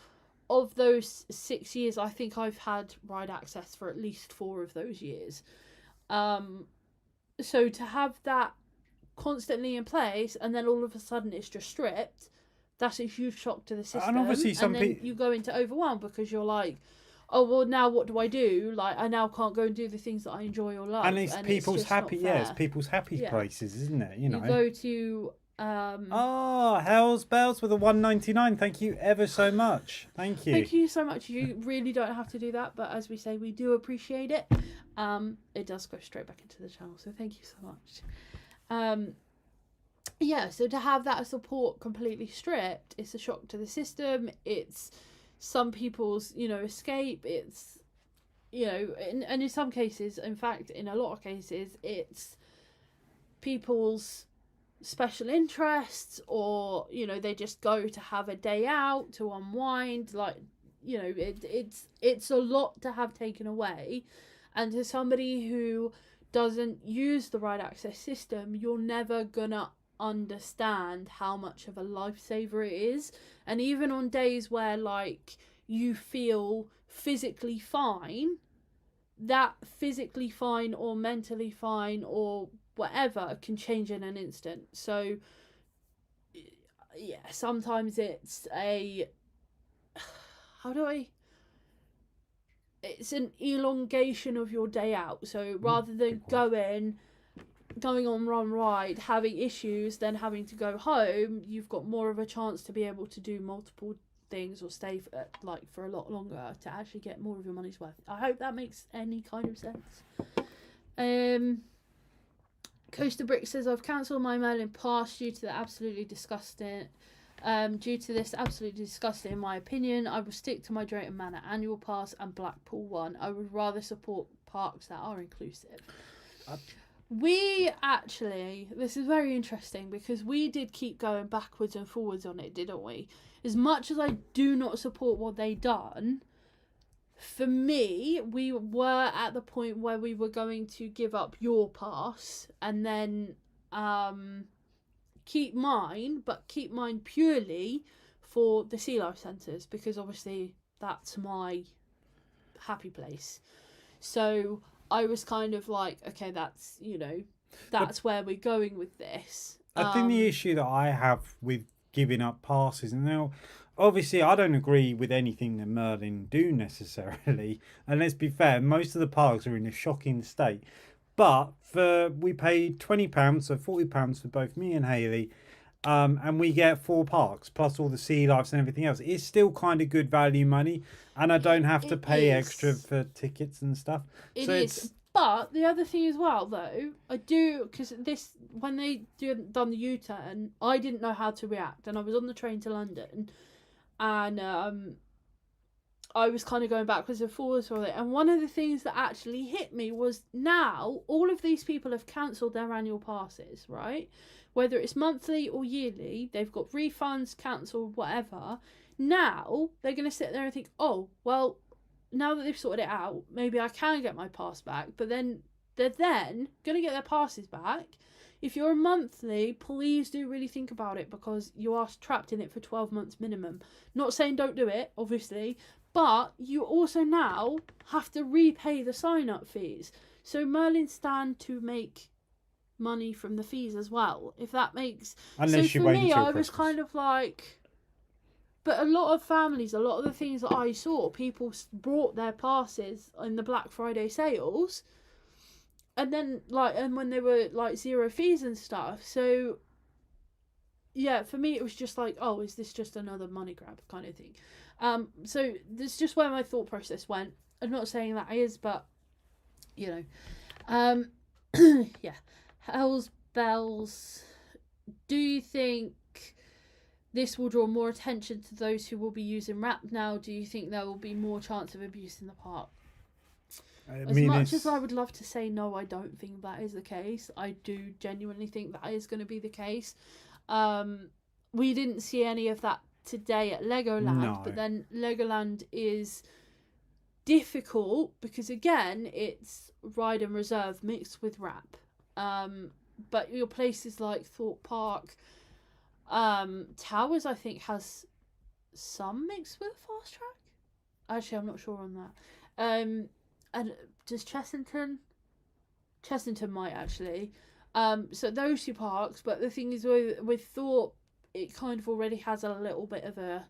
of those 6 years, I think I've had ride access for at least 4 of those years. So to have that constantly in place, and then all of a sudden it's just stripped, that's a huge shock to the system. And obviously, you go into overwhelm because you're like, oh, well, now what do I do? Like, I now can't go and do the things that I enjoy or love. And it's people's happy, it's people's happy places, isn't it? You go to... Hell's Bells with a $1.99. Thank you ever so much. Thank you. Thank you so much. You really don't have to do that, but as we say, we do appreciate it. It does go straight back into the channel, so thank you so much. yeah, so to have that support completely stripped, it's a shock to the system. It's some people's, escape. It's, and in some cases, in fact, in a lot of cases, it's people's special interests, or, they just go to have a day out to unwind. Like, it's a lot to have taken away. And to somebody who doesn't use the ride access system, you're never gonna understand how much of a lifesaver it is. And even on days where like you feel physically fine, that physically fine or mentally fine or whatever can change in an instant. So yeah, sometimes it's it's an elongation of your day out. So rather than going on one ride, having issues, then having to go home, you've got more of a chance to be able to do multiple things or stay for a lot longer to actually get more of your money's worth. I hope that makes any kind of sense. Coaster Brick says, I've cancelled my Merlin pass due to this absolutely disgusting, in my opinion. I will stick to my Drayton Manor annual pass and Blackpool one. I would rather support parks that are inclusive. We actually, this is very interesting because we did keep going backwards and forwards on it, didn't we? As much as I do not support what they done, for me, we were at the point where we were going to give up your pass and then keep mine, but keep mine purely for the Sea Life Centres, because obviously that's my happy place. So I was kind of like, okay, that's where we're going with this. I think the issue that I have with giving up passes, and now obviously I don't agree with anything that Merlin do necessarily, and let's be fair, most of the parks are in a shocking state, but we paid £20, so £40 for both me and Hayley, and we get 4 parks plus all the sea lives and everything else. It's still kind of good value money, and I don't have to pay extra for tickets and stuff. But the other thing as well, though, I do, because when they done the U-turn, I didn't know how to react, and I was on the train to London, and I was kind of going backwards and forwards with it. And one of the things that actually hit me was, now all of these people have cancelled their annual passes, right? Whether it's monthly or yearly, they've got refunds, cancelled, whatever. Now they're going to sit there and think, oh, well, now that they've sorted it out, maybe I can get my pass back. But then they're going to get their passes back. If you're a monthly, please do really think about it, because you are trapped in it for 12 months minimum. Not saying don't do it, obviously, but you also now have to repay the sign-up fees. So Merlin stand to make money from the fees as well, if that makes... Unless so for me, I was kind of like... But a lot of families, a lot of the things that I saw, people brought their passes in the Black Friday sales, and then and when they were like 0 fees and stuff. So yeah, for me it was just like, oh, is this just another money grab kind of thing? So that's just where my thought process went. I'm not saying that is, but yeah. Hell's Bells. Do you think this will draw more attention to those who will be using RAP now? Do you think there will be more chance of abuse in the park? As much as I would love to say no, I don't think that is the case. I do genuinely think that is going to be the case. We didn't see any of that today at Legoland, but then Legoland is difficult because, again, it's ride and reserve mixed with RAP. But your places like Thorpe Park, Towers, I think, has some mixed with fast track. Actually, I'm not sure on that. And does Chessington might actually. So those 2 parks, but the thing is with Thorpe, it kind of already has a little bit of a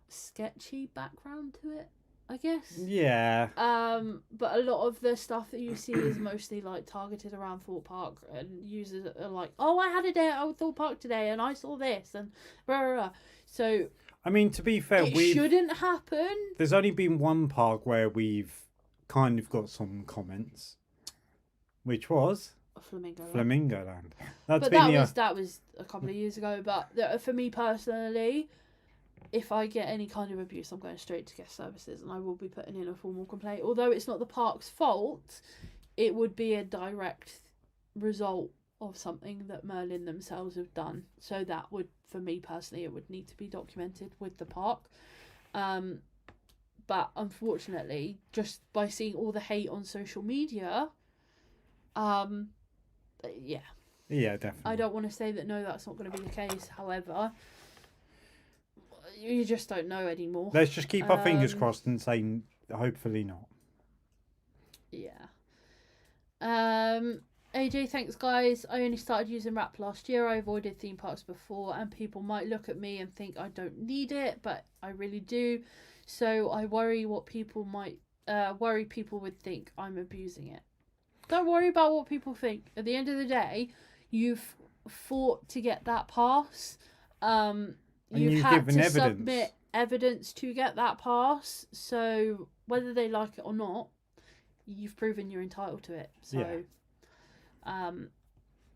sketchy background to it, I guess. Yeah. But a lot of the stuff that you see is mostly like targeted around Thorpe Park, and users are like, oh, I had a day at Thorpe Park today and I saw this and blah, blah, blah. So I mean, to be fair, it shouldn't happen. There's only been one park where we've kind of got some comments, which was Flamingo Land. But that was a couple of years ago. But for me personally, if I get any kind of abuse, I'm going straight to guest services, and I will be putting in a formal complaint. Although it's not the park's fault, it would be a direct result of something that Merlin themselves have done. So that would, for me personally, it would need to be documented with the park. But unfortunately, just by seeing all the hate on social media, yeah, definitely. I don't want to say that that's not going to be the case. However, you just don't know anymore. Let's just keep our fingers crossed and say hopefully not. Yeah. AJ, thanks guys. I only started using RAP last year. I avoided theme parks before, and people might look at me and think I don't need it, but I really do. So I worry what people might people would think I'm abusing it. Don't worry about what people think. At the end of the day, you've fought to get that pass. You've had to submit evidence to get that pass. So whether they like it or not, you've proven you're entitled to it. So,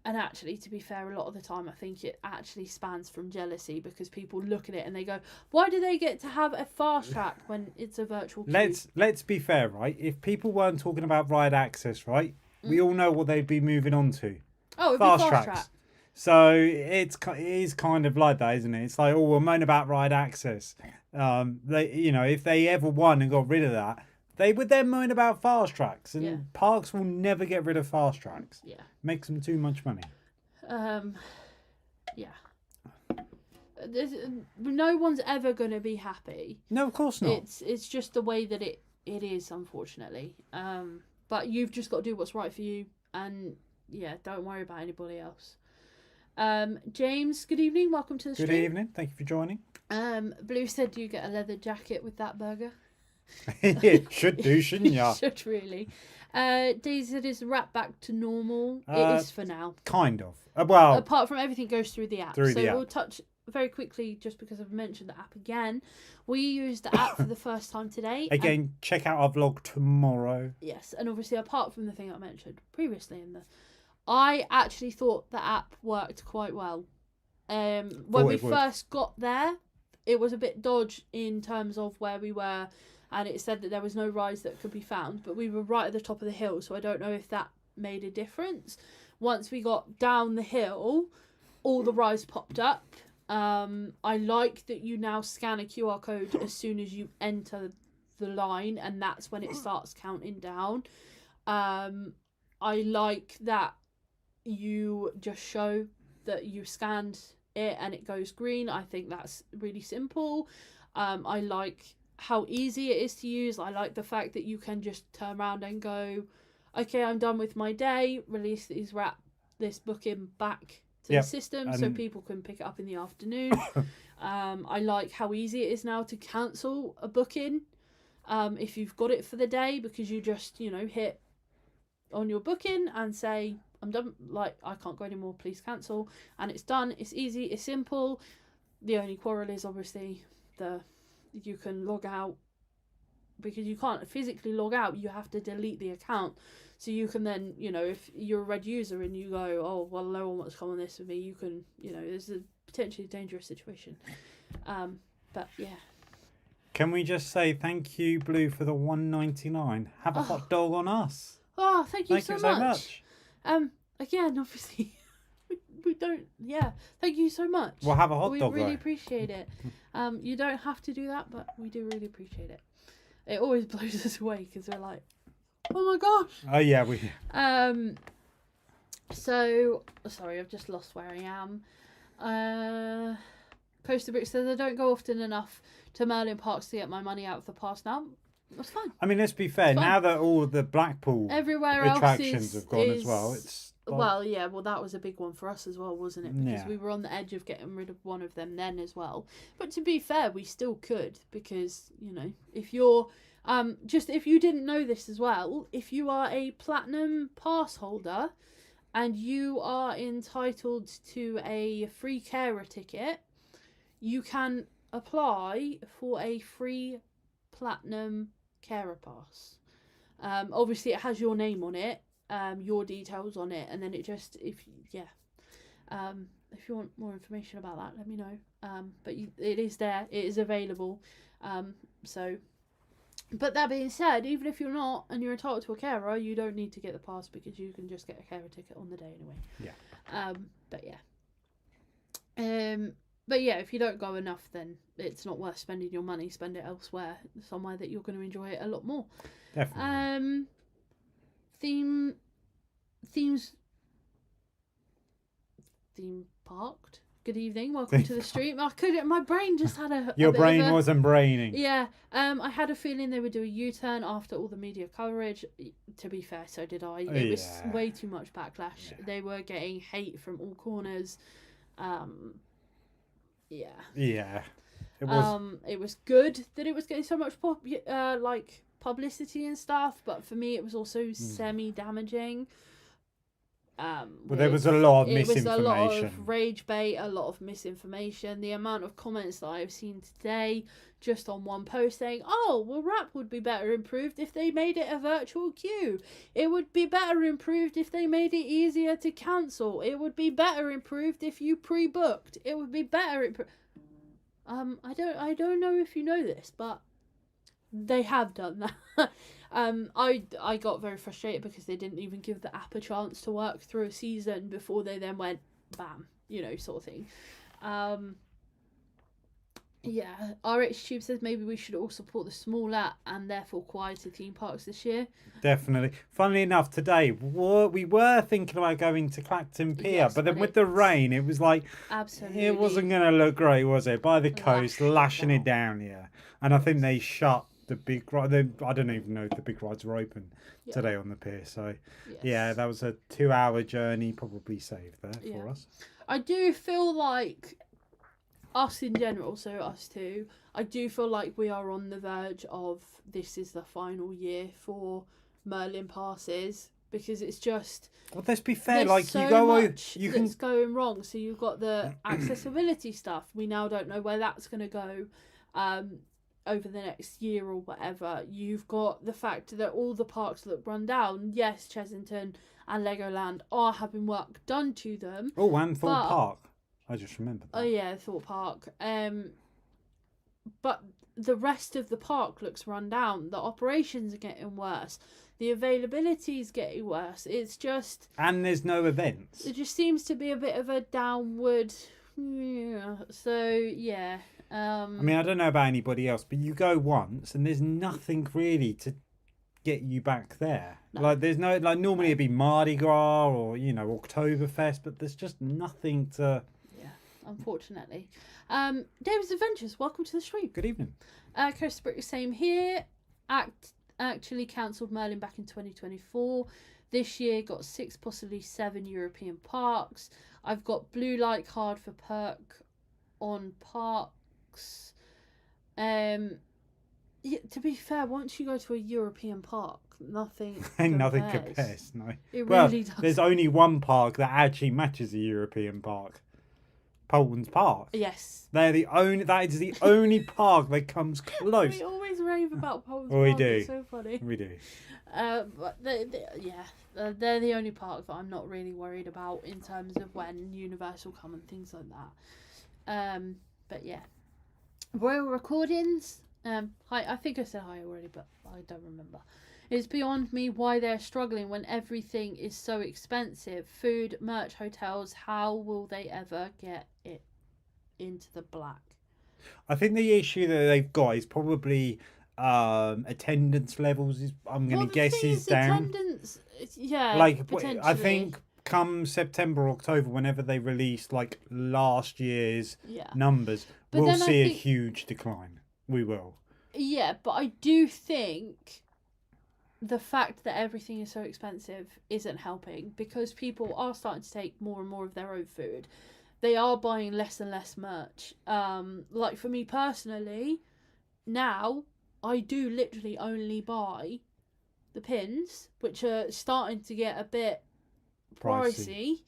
and actually, to be fair, a lot of the time I think it actually spans from jealousy, because people look at it and they go, "Why do they get to have a fast track when it's a virtual queue?" Let's be fair, right? If people weren't talking about ride access, right, we all know what they'd be moving on to. Oh, it'd be fast tracks. Track. So it is kind of like that, isn't it? It's like, oh, we'll moan about ride access. If they ever won and got rid of that, they would then moan about fast tracks, and parks will never get rid of fast tracks. Yeah, makes them too much money. No one's ever going to be happy. No, of course not. It's just the way that it is, unfortunately. But you've just got to do what's right for you, and don't worry about anybody else. James, good evening. Welcome to the stream. Good evening. Thank you for joining. Blue said, "Do you get a leather jacket with that burger?" Should do, shouldn't you? Should really. Daisy said, "Is RAP back to normal?" It is for now. Kind of. Well, apart from everything goes through the app. We'll touch very quickly, just because I've mentioned the app again. We used the app for the first time today. Again, check out our vlog tomorrow. Yes, and obviously apart from the thing I mentioned previously I actually thought the app worked quite well. When we first got there, it was a bit dodgy in terms of where we were, and it said that there was no rides that could be found, but we were right at the top of the hill, so I don't know if that made a difference. Once we got down the hill, all the rides popped up. I like that you now scan a QR code as soon as you enter the line, and that's when it starts counting down. I like that you just show that you scanned it and it goes green. I think that's really simple. I like how easy it is to use. I like the fact that you can just turn around and go, okay, I'm done with my day, release this booking back to the system so people can pick it up in the afternoon. I like how easy it is now to cancel a booking if you've got it for the day, because you just hit on your booking and say, I'm done, I can't go anymore, please cancel, and it's done. It's easy, it's simple. The only quarrel is obviously you can log out, because you can't physically log out, you have to delete the account. So you can then, if you're a red user and you go, oh, well, no one wants to come on this with me, you can, there's a potentially dangerous situation. But yeah. Can we just say thank you, Blue, for the $1.99? Have a hot dog on us. Oh, thank you so much. Again, obviously, we don't. Yeah, thank you so much. We'll have a hot dog. We really appreciate it. You don't have to do that, but we do really appreciate it. It always blows us away because we're like, oh my gosh. Oh yeah, we. So sorry, I've just lost where I am. Coaster Brick says, I don't go often enough to Merlin Parks to get my money out of the pass now. That's fine. I mean, let's be fair. Now that all the Blackpool attractions have gone as well, it's like... well, that was a big one for us as well, wasn't it? Because we were on the edge of getting rid of one of them then as well. But to be fair, we still could, because if you're if you didn't know this as well, if you are a platinum pass holder and you are entitled to a free carer ticket, you can apply for a free platinum carer pass. Obviously it has your name on it, your details on it, and then it just if you want more information about that, let me know. But it is there, it is available. But that being said, even if you're not and you're entitled to a carer, you don't need to get the pass because you can just get a carer ticket on the day anyway. Yeah. But yeah, if you don't go enough, then it's not worth spending your money. Spend it elsewhere, somewhere that you're going to enjoy it a lot more. Definitely. Theme parked. Good evening, welcome to the stream. I couldn't. My brain just had a. Your brain wasn't braining. Yeah. I had a feeling they would do a U-turn after all the media coverage. To be fair, so did I. It was way too much backlash. Yeah. They were getting hate from all corners. Yeah. It was good that it was getting so much publicity and stuff, but for me it was also semi-damaging. There was a lot of misinformation. It was a lot of rage bait, a lot of misinformation. The amount of comments that I've seen today just on one post saying, oh, well, RAP would be better improved if they made it a virtual queue. It would be better improved if they made it easier to cancel. It would be better improved if you pre-booked. It would be better. I don't know if you know this, but they have done that. I got very frustrated because they didn't even give the app a chance to work through a season before they then went bam, sort of thing. RH Tube says maybe we should all support the smaller and therefore quieter theme parks this year. Definitely. Funnily enough, today we were thinking about going to Clacton Pier, but then with the rain, it was like absolutely it wasn't going to look great, was it? By the coast, lashing it down here, and I think they shut the big ride. I don't even know if the big rides were open today on the pier. So yeah, that was a 2-hour journey, probably saved there for us. I do feel like us in general, so us two, I do feel like we are on the verge of this is the final year for Merlin passes, because it's just let's be fair, that's going wrong. So you've got the accessibility stuff. We now don't know where that's going to go over the next year or whatever. You've got the fact that all the parks look run down. Yes, Chessington and Legoland are having work done to them. Oh, and Thorpe Park. I just remembered that. Oh yeah, Thorpe Park. But the rest of the park looks run down. The operations are getting worse. The availability is getting worse. It's just... And there's no events. It just seems to be a bit of a downward... Yeah. So, yeah. I mean, I don't know about anybody else, but you go once and there's nothing really to get you back there. No. Like, there's no... Like, normally it'd be Mardi Gras or, Oktoberfest, but there's just nothing to... Unfortunately. David's Adventures, welcome to the stream. Good evening. Chris Brick, same here. Actually cancelled Merlin back in 2024. This year got 6, possibly 7 European parks. I've got blue light card for perk on parks. To be fair, once you go to a European park, nothing compares. No. It really does. There's only one park that actually matches a European park. Polton's Park. Yes. That is the only park that comes close. We always rave about Polton's Park. We do. It's so funny. We do. But they're the only park that I'm not really worried about in terms of when Universal come and things like that. But yeah. Royal Recordings. Hi, I think I said hi already, but I don't remember. It's beyond me why they're struggling when everything is so expensive. Food, merch, hotels, how will they ever get it into the black? I think the issue that they've got is probably attendance levels. I'm going to guess is down. Attendance, yeah, like potentially. I think come September, October, whenever they release like last year's numbers, we'll see a huge decline. We will. Yeah, but I do think the fact that everything is so expensive isn't helping, because people are starting to take more and more of their own food. They are buying less and less merch. Like for me personally, now I do literally only buy the pins, which are starting to get a bit pricey.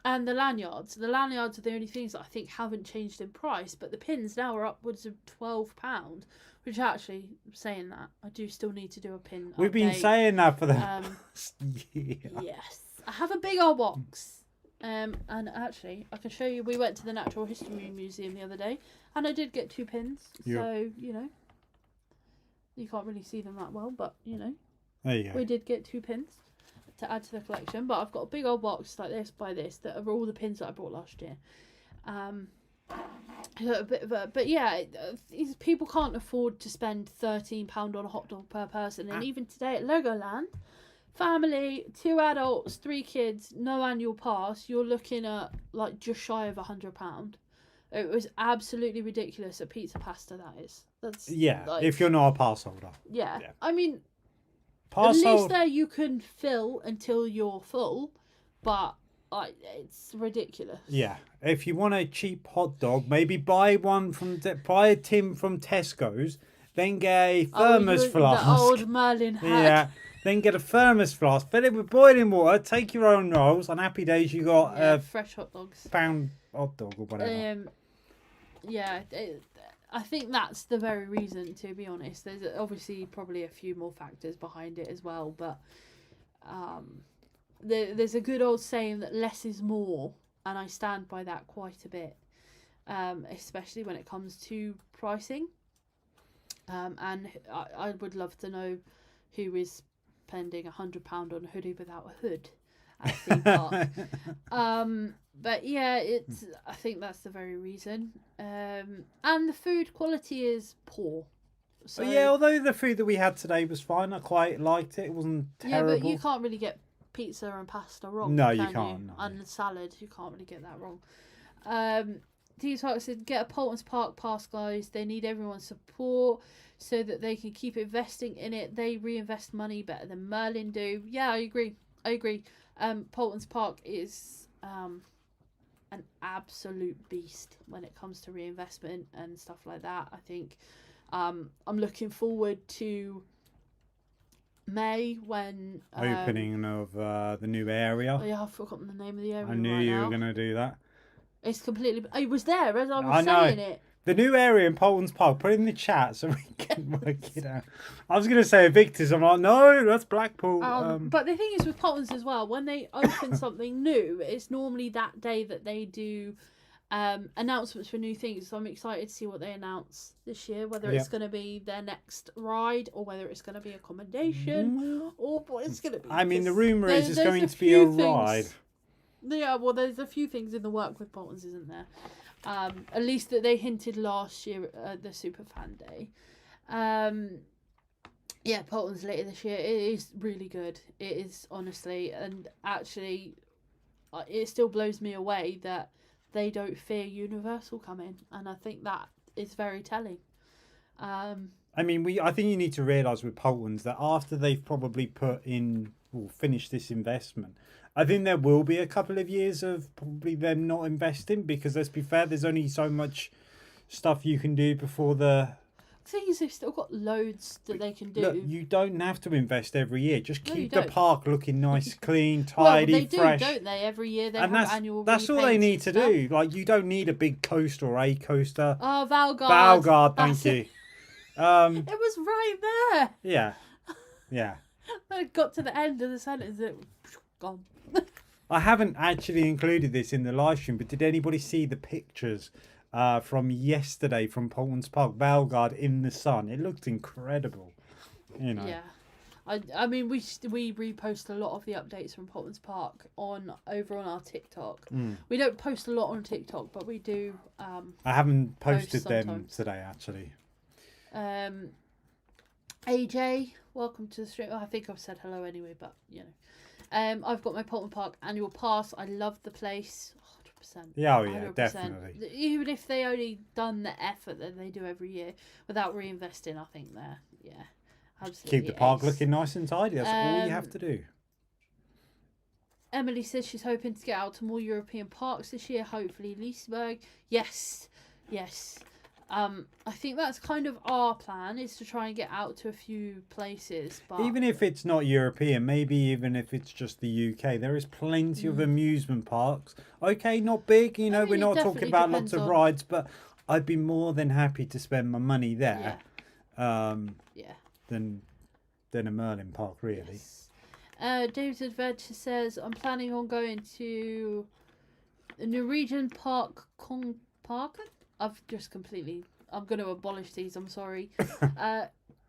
And the lanyards. The lanyards are the only things that I think haven't changed in price, but the pins now are upwards of £12. Which actually, saying that, I do still need to do a pin. We've been saying that for the past year. Yes, I have a big old box. And actually, I can show you. We went to the Natural History Museum the other day, and I did get 2 pins. Yep. So you can't really see them that well, but there you go. We did get 2 pins to add to the collection, but I've got a big old box like this by this that are all the pins that I bought last year. But yeah, people can't afford to spend £13 on a hot dog per person, and even today at Legoland, family, 2 adults, 3 kids, no annual pass, you're looking at like just shy of £100. It was absolutely ridiculous. A pizza pasta, that is. That's if you're not a pass holder. Yeah. I mean, at least hold... there you can fill until you're full, but it's ridiculous. Yeah, if you want a cheap hot dog, maybe buy a tin from Tesco's, then get a thermos flask. The old Merlin hack. Yeah, then get a thermos flask, fill it with boiling water, take your own rolls. On happy days, you got fresh hot dogs, pound hot dog or whatever. I think that's the very reason, to be honest. There's obviously probably a few more factors behind it as well, but there's a good old saying that less is more, and I stand by that quite a bit, especially when it comes to pricing. And I would love to know who is spending £100 on a hoodie without a hood at theme park. But yeah, I think that's the very reason. And the food quality is poor. So although the food that we had today was fine, I quite liked it. It wasn't terrible. Yeah, but you can't really get pizza and pasta wrong. No, you can't. No. And salad, you can't really get that wrong. Theme Park said, get a Paulton's Park pass, guys. They need everyone's support so that they can keep investing in it. They reinvest money better than Merlin do. Yeah, I agree. Paulton's Park is an absolute beast when it comes to reinvestment and stuff like that. I think I'm looking forward to May when opening of the new area. Yeah, I've forgotten the name of the area. I knew you were going to do that. It's completely. It was there as I was saying it. The new area in Paulton's Park. Put it in the chat so we can work it out. I was going to say Victor's. I'm like, no, that's Blackpool. But the thing is with Paulton's as well, when they open something new, it's normally that day that they do announcements for new things. So I'm excited to see what they announce this year, whether it's going to be their next ride or whether it's going to be accommodation or what it's going to be. I mean, the rumour is it's going to be a ride. Yeah, well, there's a few things in the work with Paulton's, isn't there? At least that they hinted last year at the Superfan Day. Yeah, Paulton's later this year. It is really good. It is, honestly. And actually, it still blows me away that they don't fear Universal coming. And I think that is very telling. I mean, I think you need to realise with Paulton's that after they've probably finished this investment, I think there will be a couple of years of probably them not investing, because let's be fair, there's only so much stuff you can do before the thing is they've still got loads that they can do. Look, you don't have to invest every year. Just keep the park looking nice, clean, tidy, well, they fresh. Do, don't they? Every year they have annual that's all they need to do. Like, you don't need a big coaster or a coaster. Oh, Valgard. Valgard, thank you. It was right there. Yeah. Yeah. When it got to the end of the sentence, it was gone. I haven't actually included this in the live stream, but did anybody see the pictures from yesterday from Paulton's Park, Valgard in the sun? It looked incredible. You know. Yeah. I mean, we repost a lot of the updates from Paulton's Park over on our TikTok. We don't post a lot on TikTok, but we do. I haven't posted them today, actually. AJ, welcome to the stream. I think I've said hello anyway, but you know. I've got my Paulton Park annual pass. I love the place. 100%. Yeah, 100%. Definitely. Even if they only done the effort that they do every year without reinvesting, I think they're, absolutely. Keep the park looking nice and tidy. That's all you have to do. Emily says she's hoping to get out to more European parks this year. Hopefully, Leesburg. Yes. I think that's kind of our plan, is to try and get out to a few places. But even if it's not European, maybe even if it's just the UK, there is plenty of amusement parks. Okay, not big, you know, mean, we're it not talking definitely about lots depends of on- rides, but I'd be more than happy to spend my money there Yeah. than a Merlin Park, really. Yes. Dave's Adventure says, I'm planning on going to the Norwegian Park Park. I'm going to abolish these, I'm sorry.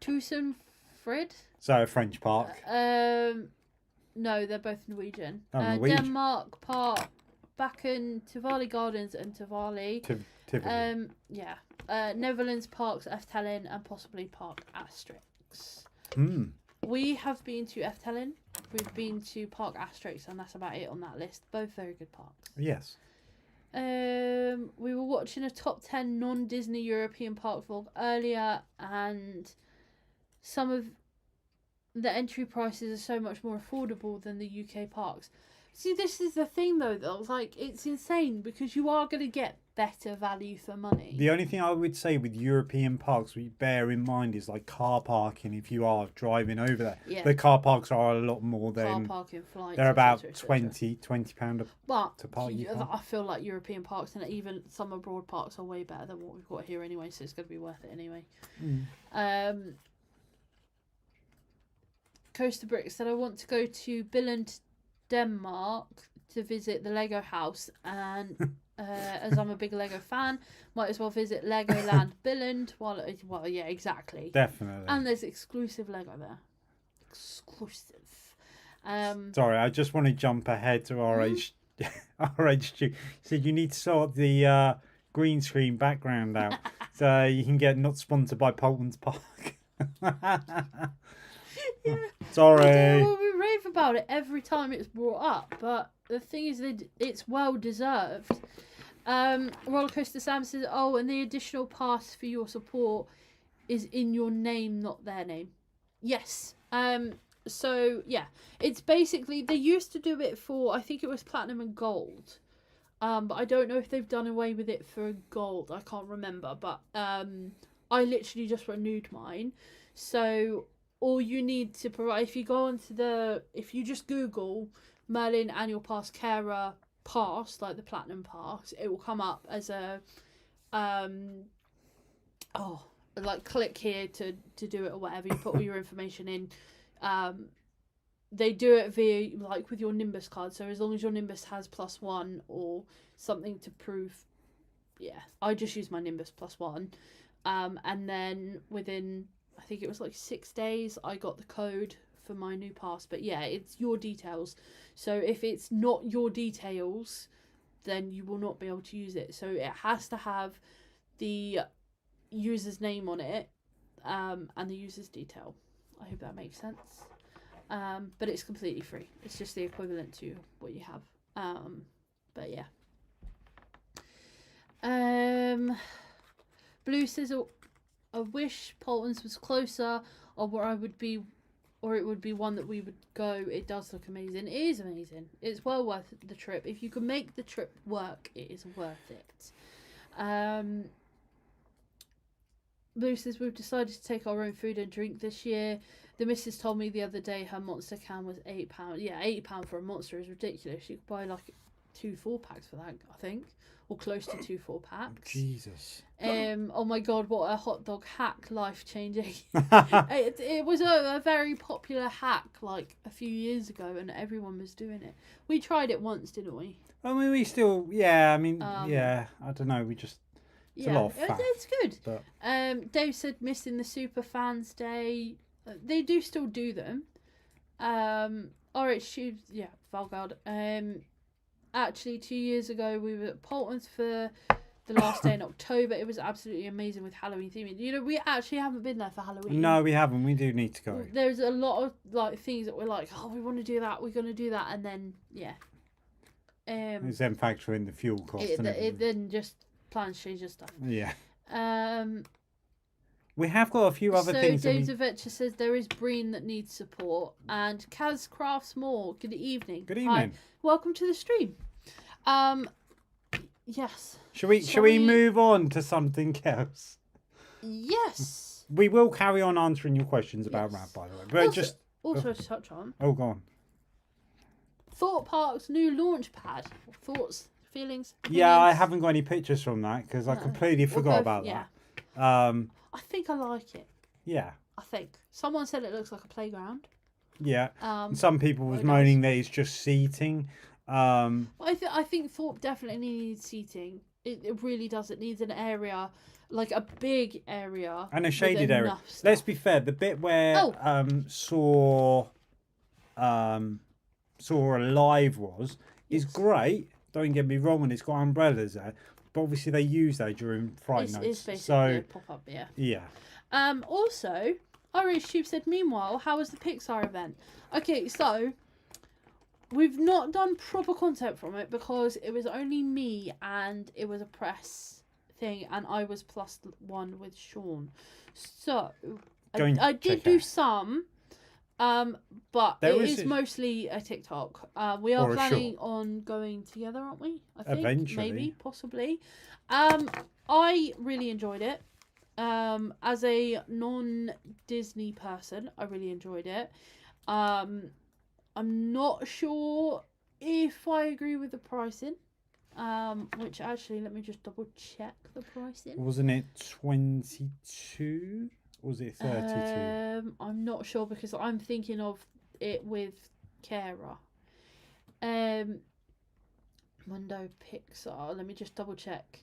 Tusen Fred? So, a French park. No, they're both Norwegian. Oh, Norwegian. Denmark Park, Bakken, Tivoli Gardens and Tivoli. Tivoli. Netherlands Parks, Efteling, and possibly Park Asterix. We have been to Efteling, we've been to Park Asterix, and that's about it on that list. Both very good parks. Yes. We were watching a top 10 non-Disney European park vlog earlier, and some of the entry prices are so much more affordable than the UK parks. See, this is the thing though, like, it's insane because you are going to get better value for money. The only thing I would say with European parks we bear in mind is like car parking. If you are driving over there, the car parks are a lot more than car parking flights. They're about etc. £20 to park. I feel like European parks and even some abroad parks are way better than what we've got here anyway, so it's going to be worth it anyway. Coaster Brick said, I want to go to Billund, Denmark to visit the Lego house, and as I'm a big Lego fan, might as well visit Legoland Billund. Well, yeah, exactly. Definitely. And there's exclusive Lego there. Exclusive. Sorry, I just want to jump ahead to RH2. Said you need to sort the green screen background out so you can get not sponsored by Polton's Park. Yeah. Sorry. We rave about it every time it's brought up, but the thing is that it's well deserved. Rollercoaster Sam says, and the additional pass for your support is in your name, not their name. Yes. So yeah, it's basically, they used to do it for, I think it was platinum and gold. But I don't know if they've done away with it for gold. I can't remember, but I literally just renewed mine. So all you need to provide, if you just Google Merlin Annual Pass Carer Pass, like the Platinum Pass, it will come up as a, like click here to do it or whatever. You put all your information in. They do it via, like with your Nimbus card. So as long as your Nimbus has +1 or something to prove, I just use my Nimbus +1. And then within, I think it was like 6 days, I got the code for my new pass. But yeah, it's your details. So if it's not your details, then you will not be able to use it. So it has to have the user's name on it, and the user's detail. I hope that makes sense. But it's completely free. It's just the equivalent to what you have. But yeah. Blue says, I wish Polton's was closer, or it would be one that we would go. It does look amazing. It is amazing. It's well worth the trip. If you can make the trip work, it is worth it. Blue says, we've decided to take our own food and drink this year. The missus told me the other day her monster can was £8. Yeah, £8 for a monster is ridiculous. You could buy like 2 4-packs for that, I think, or close to 2 4-packs. Jesus. Oh my God, what a hot dog hack, life changing. It was a very popular hack like a few years ago, and everyone was doing it. We tried it once, didn't we? I mean, we still, I don't know. We just. It's a lot of fat, it's good. But... Dave said missing the Super Fans Day. They do still do them. RH2, Valgard. Actually, 2 years ago we were at Polton's for the last day in October. It was absolutely amazing with Halloween theming. You know, we actually haven't been there for Halloween. No, we haven't. We do need to go. There's a lot of like things that we're like, we want to do that. We're going to do that, and then it's then factor in the fuel cost. It then just plans change and stuff. Yeah. We have got a few other things. So Dave's Adventure says there is Brean that needs support, and Kaz Crafts More. Good evening. Good evening. Hi. Welcome to the stream. Yes. Shall we move on to something else? Yes. We will carry on answering your questions about RAP, by the way. But also to touch on. Oh, go on. Thorpe Park's new launch pad. Thoughts, feelings? Yeah, I haven't got any pictures from that because I completely forgot about that. I think I like it. Yeah. I think someone said it looks like a playground. Yeah. Some people was moaning that it's just seating. I think Thorpe definitely needs seating. It really does. It needs an area, like a big area and a shaded area. Let's be fair. The bit where Saw Alive is great. Don't get me wrong, and it's got umbrellas there. But obviously they use that during Fright Nights. It's basically a pop-up, yeah. Yeah. Also, Orange Tube said, meanwhile, how was the Pixar event? Okay, so we've not done proper content from it because it was only me and it was a press thing and I was +1 with Sean. So I did do some, but it is mostly a TikTok. We are planning on going together, aren't we? I think eventually, maybe, possibly. I really enjoyed it. As a non-Disney person, I really enjoyed it. I'm not sure if I agree with the pricing. Which actually, let me just double check the pricing. Wasn't it 22? Or was it 32? I'm not sure because I'm thinking of it with Kara. Mundo Pixar. Let me just double check.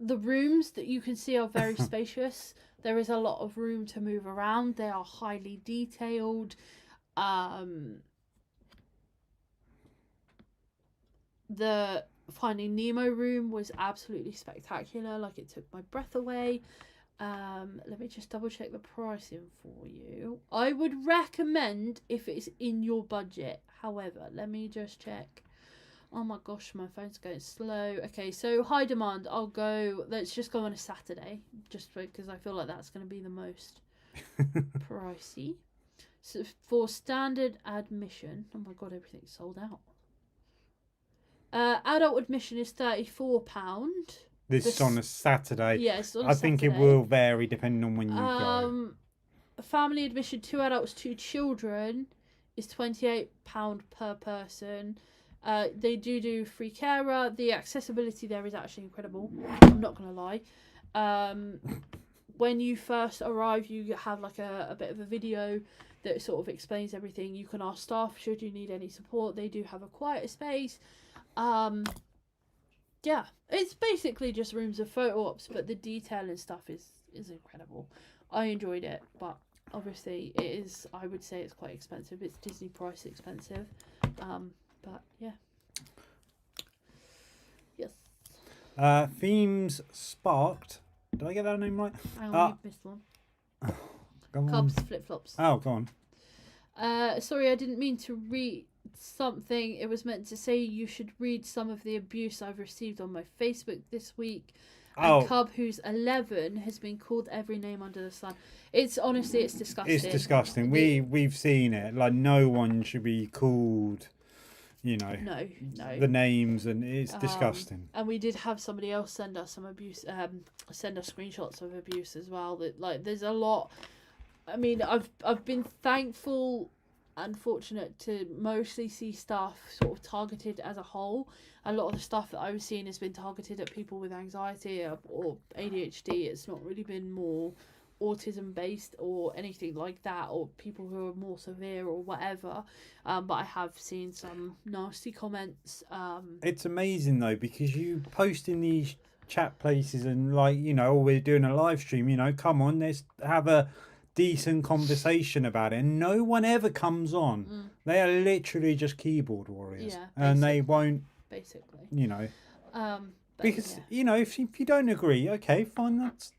The rooms that you can see are very spacious. There is a lot of room to move around. They are highly detailed. The Finding Nemo room was absolutely spectacular. Like, it took my breath away. Let me just double check the pricing for you. I would recommend if it's in your budget. However, let me just check. Oh my gosh, my phone's going slow. Okay, so high demand. Let's just go on a Saturday. Just because I feel like that's going to be the most pricey. So for standard admission, oh my god, everything's sold out. Adult admission is £34. This is on a Saturday. Yes, I think it will vary depending on when you go. Family admission, 2 adults, 2 children, is £28 per person. They do free carer. The accessibility there is actually incredible. I'm not going to lie. When you first arrive, you have like a bit of a video that sort of explains everything. You can ask staff should you need any support. They do have a quieter space. Yeah, it's basically just rooms of photo ops, but the detail and stuff is incredible. I enjoyed it, but obviously it is, I would say it's quite expensive. It's Disney price expensive. But yeah. Yes. Themes Sparked. Did I get that name right? I only missed one. Cubs Flip Flops. Oh, go on. Sorry, I didn't mean to read something. It was meant to say you should read some of the abuse I've received on my Facebook this week. And Cub, who's 11, has been called every name under the sun. It's honestly, it's disgusting. It's disgusting. We've seen it. Like, no one should be called, you know, no, the names, and it's disgusting. And we did have somebody else send us some abuse, send us screenshots of abuse as well. That, like, there's a lot. I mean, I've been thankful and fortunate to mostly see stuff sort of targeted as a whole. A lot of the stuff that I was seeing has been targeted at people with anxiety or ADHD. It's not really been more autism based or anything like that, or people who are more severe or whatever. But I have seen some nasty comments. It's amazing though, because you post in these chat places and, like, you know, we're doing a live stream, you know, come on, let's have a decent conversation about it, and no one ever comes on. They are literally just keyboard warriors, and they won't basically, you know, because you know, if you don't agree, okay, fine, that's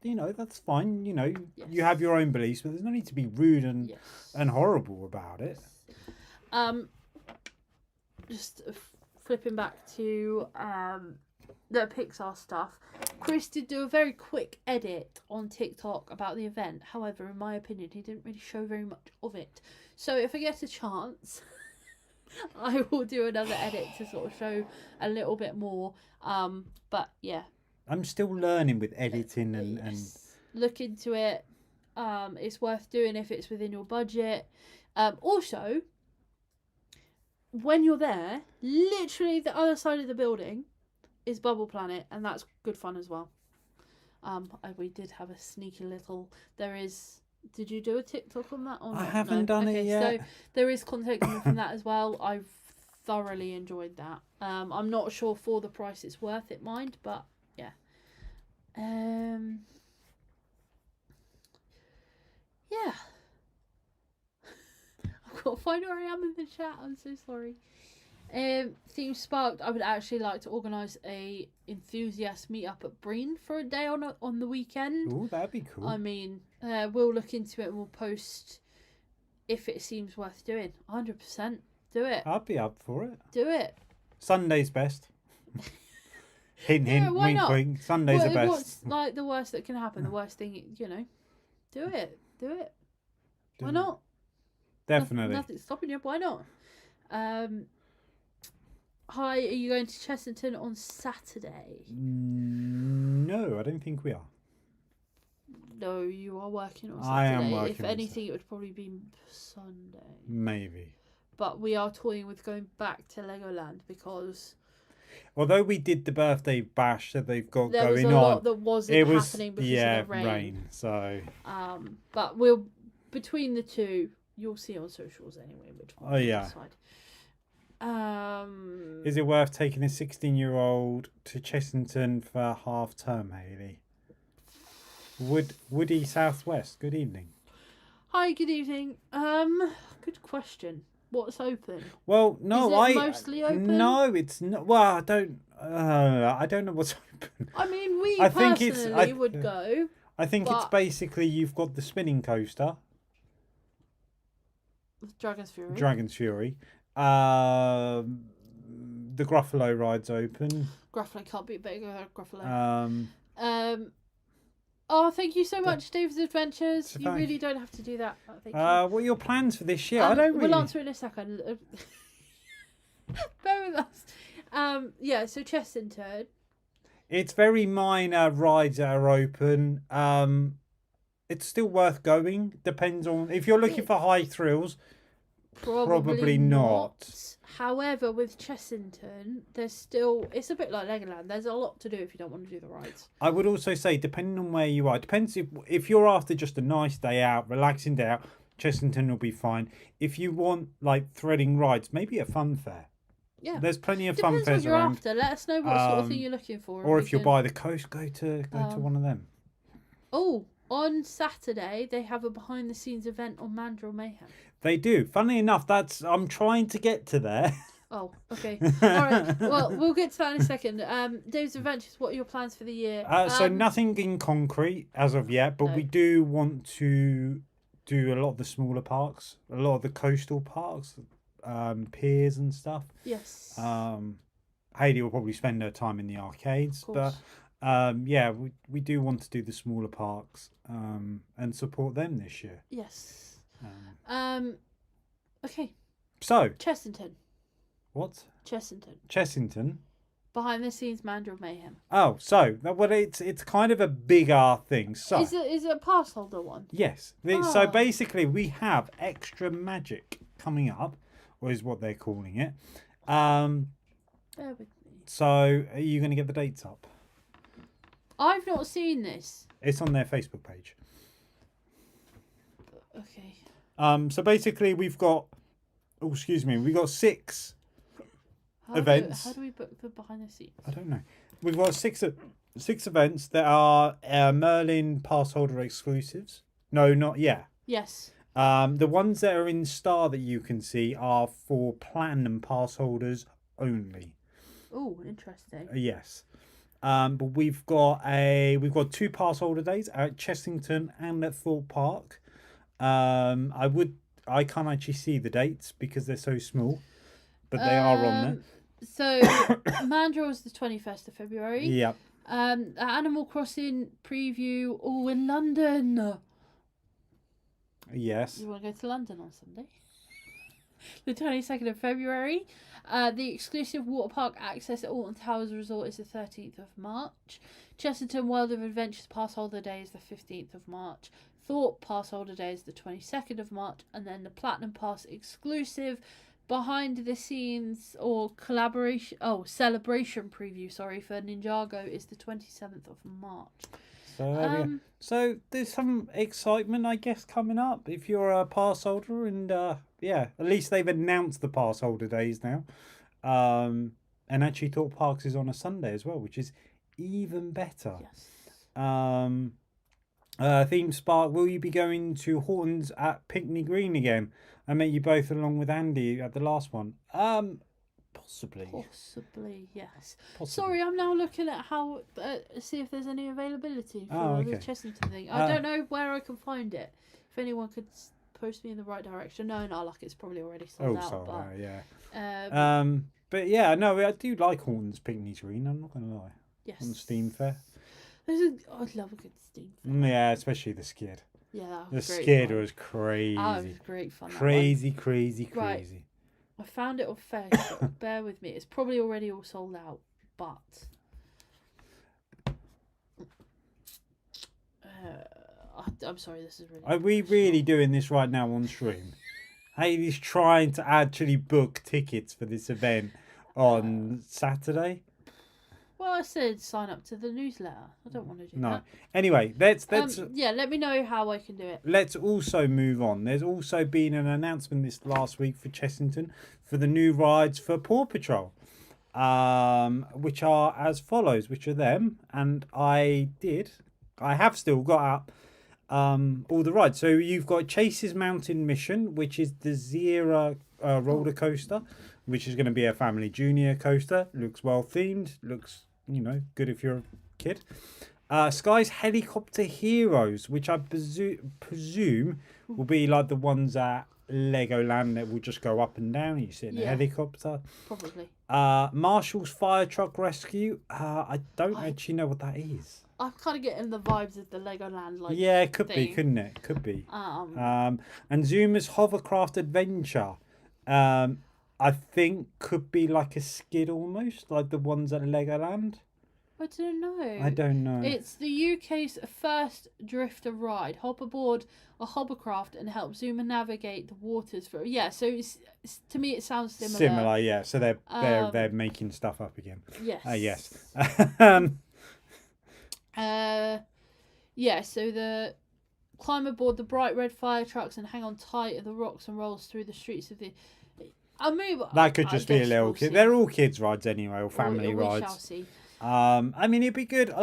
fine, you know, you have your own beliefs, but there's no need to be rude and horrible about it. Just flipping back to the Pixar stuff, Chris did do a very quick edit on TikTok about the event. However, in my opinion, he didn't really show very much of it. So if I get a chance, I will do another edit to sort of show a little bit more. But yeah. I'm still learning with editing and look into it. It's worth doing if it's within your budget. Also, when you're there, literally the other side of the building is Bubble Planet, and that's good fun as well. We did have a sneaky little. Did you do a TikTok on that? Or not? I haven't done it yet. So there is content coming from that as well. I've thoroughly enjoyed that. I'm not sure for the price it's worth it, mind, but yeah. Yeah. I've got to find where I am in the chat. I'm so sorry. Theme Sparked. I would actually like to organise a enthusiast meetup at Brean for a day on the weekend. Oh, that'd be cool. I mean, we'll look into it and we'll post if it seems worth doing. 100%. Do it. I'd be up for it. Do it. Sunday's best. Hint, hint, wink, wink. Sunday's the best. What's like the worst that can happen? The worst thing, do it. Do it. Why not? Definitely. Nothing's stopping you. Why not? Hi, are you going to Chessington on Saturday? No, I don't think we are. No, you are working on Saturday. I am working. If anything, it would probably be Sunday. Maybe. But we are toying with going back to Legoland because... Although we did the birthday bash that they've got going on... There was a lot that wasn't happening because of the rain. So... But between the two, you'll see on socials anyway which one decide. Is it worth taking a 16-year-old to Chessington for half term, Hayley? Woody Southwest, good evening. Hi, good evening. Good question. What's open? Well, no, Is it mostly open? No, it's not. Well, I don't know what's open. I mean, we I personally would go. I think it's basically you've got the spinning coaster. Dragon's Fury. The Gruffalo ride's open. Gruffalo can't be bigger. Gruffalo. Oh, thank you so much, Dave's Adventures. You really don't have to do that. Thank you. What are your plans for this year? I don't really... We'll answer in a second. Bear with us. Yeah, so Chessington. It's very minor rides that are open. It's still worth going. Depends on... If you're looking for high thrills, probably not. However, with Chessington, there's still... It's a bit like Legoland. There's a lot to do if you don't want to do the rides. I would also say, depending on where you are, depends if you're after just a nice day out, relaxing day out, Chessington will be fine. If you want, like, threading rides, maybe a fun fair. Yeah. There's plenty of fun fairs Depends what you're around. After. Let us know what sort of thing you're looking for. Or if you're by the coast, go to one of them. Oh, on Saturday, they have a behind-the-scenes event on Mandrill Mayhem. They do. Funnily enough, I'm trying to get to there. Oh, okay. All right. Well, we'll get to that in a second. Dave's Adventures, what are your plans for the year? So nothing in concrete as of yet, but we do want to do a lot of the smaller parks, a lot of the coastal parks, piers and stuff. Yes. Hayley will probably spend her time in the arcades, but yeah, we do want to do the smaller parks and support them this year. Yes. Okay. So Chessington. What? Chessington. Behind the scenes Mandrill Mayhem. Oh, so well, it's kind of a bigger thing. So is it a pass holder one? Yes. So basically, we have extra magic coming up, or is what they're calling it. Bear with me. So are you going to get the dates up? I've not seen this. It's on their Facebook page. Okay. So basically, we've got 6 events. How do we book the behind the scenes? I don't know. We've got six events that are Merlin pass holder exclusives. No, not yet. Yes. The ones that are in Star that you can see are for platinum pass holders only. Oh, interesting. Yes. But we've got 2 pass holder days at Chessington and at Thorpe Park. I can't actually see the dates because they're so small, but they are on there. So Mandrill is the 21st of February. Yep. Animal Crossing preview all in London. Yes. You want to go to London on Sunday? the 22nd of February. The exclusive water park access at Alton Towers Resort is the 13th of March. Chesterton World of Adventures Pass Holder Day is the 15th of March. Thorpe Pass Holder Day is the 22nd of March. And then the Platinum Pass exclusive behind the scenes or celebration preview, for Ninjago is the 27th of March. So, so there's some excitement, I guess, coming up if you're a pass holder, and at least they've announced the pass holder days now. And actually, Thorpe Parks is on a Sunday as well, which is even better. Yes. Theme Spark, will you be going to Horton's at Pickney Green again? I met you both along with Andy at the last one. Possibly, yes. Possibly. Sorry, I'm now looking at how see if there's any availability for the Chessington thing. I don't know where I can find it. If anyone could post me in the right direction. No, luck, it's probably already sold out. Yeah. But yeah, no, I do like Horton's Pickney Green. I'm not gonna lie. Yes. On Steam Fair. I'd love a good Steam Fair. Yeah, especially the skid. Yeah, that was the great skid fun. Was crazy. That was great fun. Crazy. Right. I found it on Facebook. Bear with me. It's probably already all sold out, but I'm sorry. This is really. Are we really doing this right now on stream? Haley's trying to actually book tickets for this event on Saturday. Well, I said sign up to the newsletter. I don't want to do that. Anyway, let's let me know how I can do it. Let's also move on. There's also been an announcement this last week for Chessington for the new rides for Paw Patrol, which are as follows, which are them, and I have still got up all the rides. So you've got Chase's Mountain Mission, which is the Zero roller coaster, which is going to be a family junior coaster. Looks well themed. Looks, good if you're a kid. Sky's Helicopter Heroes, which I presume will be like the ones at Legoland that will just go up and down. You sit in a helicopter. Probably. Marshall's Fire Truck Rescue. I don't actually know what that is. I'm kind of getting the vibes of the Legoland it could be, couldn't it? Could be. And Zuma's Hovercraft Adventure. I think could be like a skid almost, like the ones at Legoland. I don't know. know. It's the UK's first drifter ride. Hop aboard a hovercraft and help Zuma navigate the waters for. Yeah, so it's to me it sounds similar. Similar, yeah. So they're making stuff up again. Yes. Yes. So the climb aboard the bright red fire trucks and hang on tight of the rocks and rolls through the streets of the. That could just be a little kid. They're all kids' rides anyway, or family rides. We shall see. It'd be good.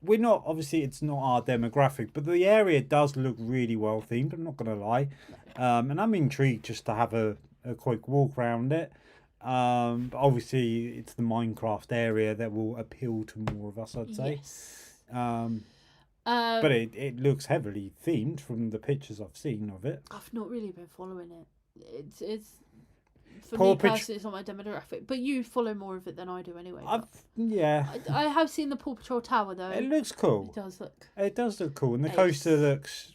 We're not, obviously, it's not our demographic, but the area does look really well themed. I'm not gonna lie, and I'm intrigued just to have a quick walk around it. But obviously, it's the Minecraft area that will appeal to more of us, I'd say. Yes. But it looks heavily themed from the pictures I've seen of it. I've not really been following it. It's for me personally, it's not my demographic. But you follow more of it than I do anyway. I have seen the Paw Patrol Tower though. It looks cool. It does look. It does look cool, and the coaster looks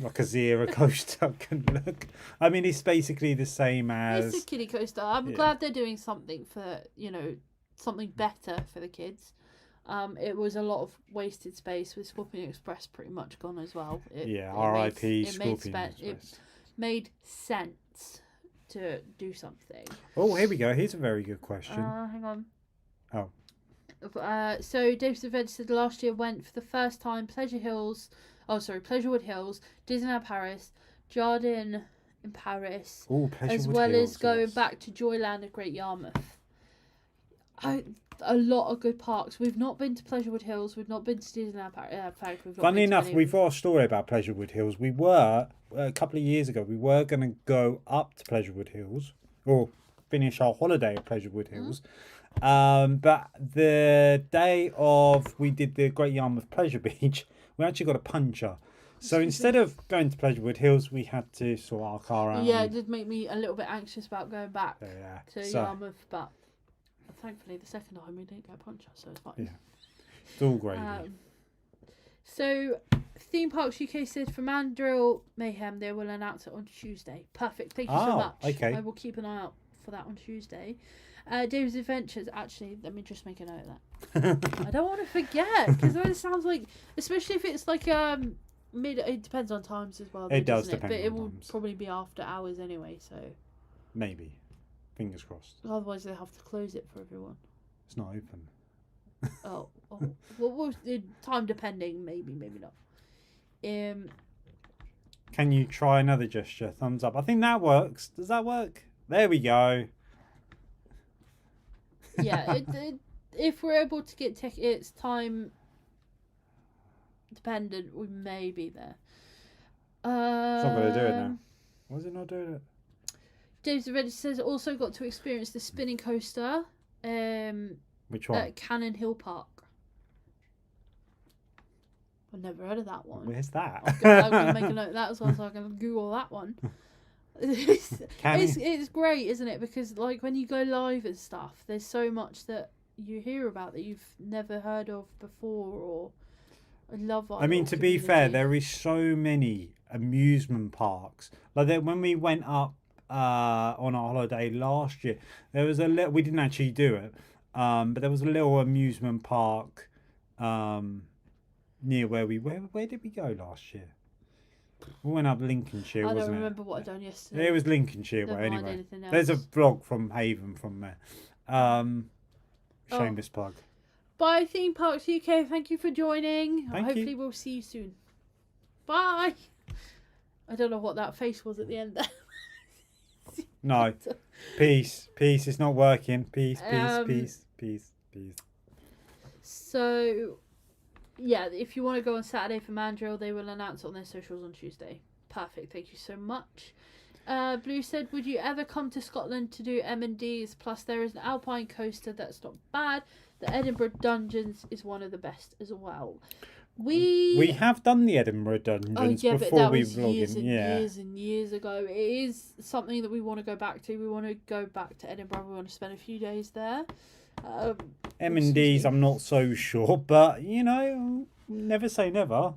like a Zero coaster can look. It's basically the same as. It's a kiddie coaster. I'm glad they're doing something for something better for the kids. It was a lot of wasted space with Scorpion Express pretty much gone as well. R.I.P. Scorpion Express. It made sense to do something. Oh, here we go. Here's a very good question. Hang on. Oh. So Dave's Adventure said last year went for the first time Pleasurewood Hills, Disneyland Paris, Jardin in Paris, as well as going back to Joyland at Great Yarmouth. A lot of good parks. We've not been to Pleasurewood Hills. We've not been to Disneyland Paris. Funny enough, we've got a story about Pleasurewood Hills. We were, a couple of years ago, we were going to go up to Pleasurewood Hills, or finish our holiday at Pleasurewood Hills. But the day we did the Great Yarmouth Pleasure Beach, we actually got a puncture. So instead of going to Pleasurewood Hills, we had to sort our car out. Yeah, it did make me a little bit anxious about going back to Yarmouth, but thankfully the second time we didn't get a puncture, so it's fine. Yeah, it's all great. So Theme Parks UK said for Mandrill Mayhem they will announce it on Tuesday. Perfect. Thank you so much. Okay. I will keep an eye out for that on Tuesday. Dave's Adventures. Actually, let me just make a note of that. I don't want to forget because it sounds like, especially if it's like mid. It depends on times as well. It does depend. But it will probably be after hours anyway. So maybe, fingers crossed. Otherwise, they have to close it for everyone. It's not open. Oh. Well, time depending, maybe not. Can you try another gesture? Thumbs up. I think that works. Does that work? There we go. Yeah, if we're able to get tickets time dependent, we may be there. It's not going to do it now. Why is it not doing it? James already says also got to experience the spinning coaster. Which one? At Cannon Hill Park. I've never heard of that one. Where's that? I'm going to make a note of that as well so I can Google that one. It's great, isn't it? Because like when you go live and stuff, there's so much that you hear about that you've never heard of before. Or I love that. I mean, to be fair, there is so many amusement parks. Like that, when we went up on our holiday last year, there was a little. We didn't actually do it, but there was a little amusement park near where we where did we go last year? We went up Lincolnshire, wasn't it? I don't remember what I done yesterday. It was Lincolnshire way, anyway. There's a vlog from Haven from there. Shameless plug. Bye, Theme Parks UK. Thank you for joining. Hopefully we'll see you soon. Bye. I don't know what that face was at the end there. No. Peace. It's not working. Peace. So... yeah, if you want to go on Saturday for Mandrill, they will announce it on their socials on Tuesday. Perfect, thank you so much. Blue said, would you ever come to Scotland to do M&Ds? Plus, there is an alpine coaster that's not bad. The Edinburgh Dungeons is one of the best as well. We have done the Edinburgh Dungeons before but that we was years and years ago. It is something that we want to go back to. We want to go back to Edinburgh. We want to spend a few days there. M&Ds, I'm not so sure, but you know, never say never.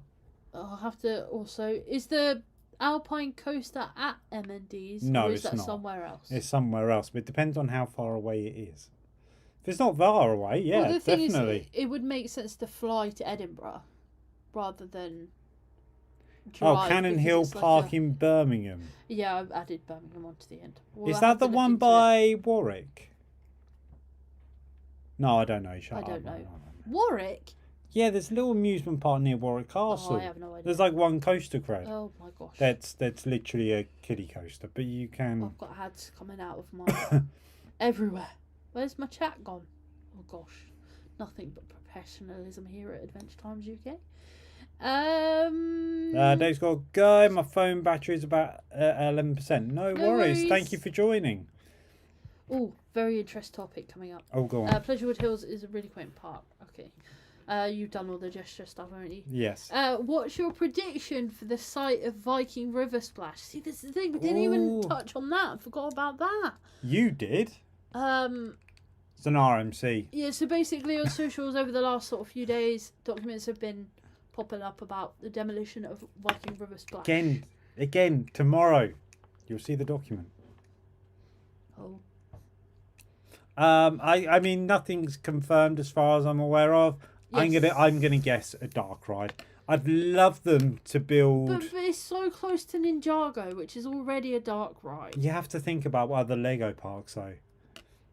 I'll have to also. Is the Alpine coaster at M&D's? No, or is it's that not. Somewhere else? It's somewhere else, but it depends on how far away it is. If it's not far away, yeah, well, the thing definitely. Is, it would make sense to fly to Edinburgh rather than drive. Cannon Hill Park in Birmingham. Yeah, I've added Birmingham onto the end. Is that the one by Warwick? No, I don't know. I don't know. Warwick? Yeah, there's a little amusement park near Warwick Castle. Oh, I have no idea. There's like one coaster crowd. Oh my gosh. That's literally a kiddie coaster, but you can. I've got ads coming out of my everywhere. Where's my chat gone? Oh gosh, nothing but professionalism here at Adventure Times UK. Dave's got to go. My phone battery is about 11%. No worries. Thank you for joining. Oh, very interesting topic coming up. Oh, go on. Pleasurewood Hills is a really quaint park. Okay. You've done all the gesture stuff, haven't you? Yes. What's your prediction for the site of Viking River Splash? See, this is the thing. We didn't even touch on that. I forgot about that. You did? It's an RMC. Yeah, so basically on socials over the last sort of few days, documents have been popping up about the demolition of Viking River Splash. Again, tomorrow, you'll see the document. Oh. I mean, nothing's confirmed as far as I'm aware of. Yes. I'm gonna guess a dark ride. I'd love them to build. But it's so close to Ninjago, which is already a dark ride. You have to think about other Lego parks, though.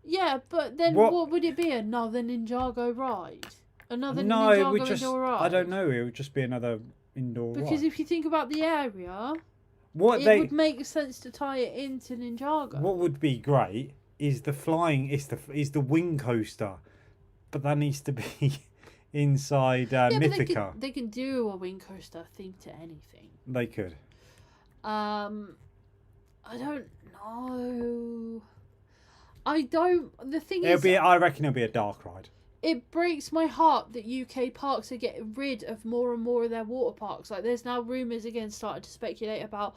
Yeah, but then what would it be? Another Ninjago ride? Ninjago indoor ride? I don't know. It would just be another indoor ride. Because if you think about the area, it would make sense to tie it into Ninjago. What would be great is the flying. Is the wing coaster, but that needs to be inside Mythica. They can do a wing coaster themed to anything. They could. I don't know. The thing is, I reckon it'll be a dark ride. It breaks my heart that UK parks are getting rid of more and more of their water parks. Like, there's now rumours again starting to speculate about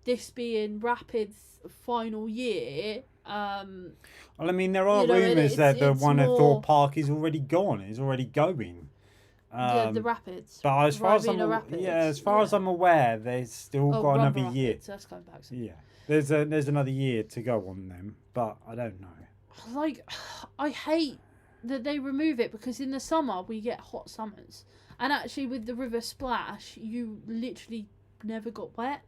this being Rapid's final year. Well, I mean, there are rumours that the one at Thorpe Park is already gone. It's already going. The Rapids. But as far as I'm aware, there's still got another year. Rapids, that's going back. Yeah, there's another year to go on them, but I don't know. Like, I hate that they remove it because in the summer we get hot summers, and actually with the River Splash, you literally never got wet.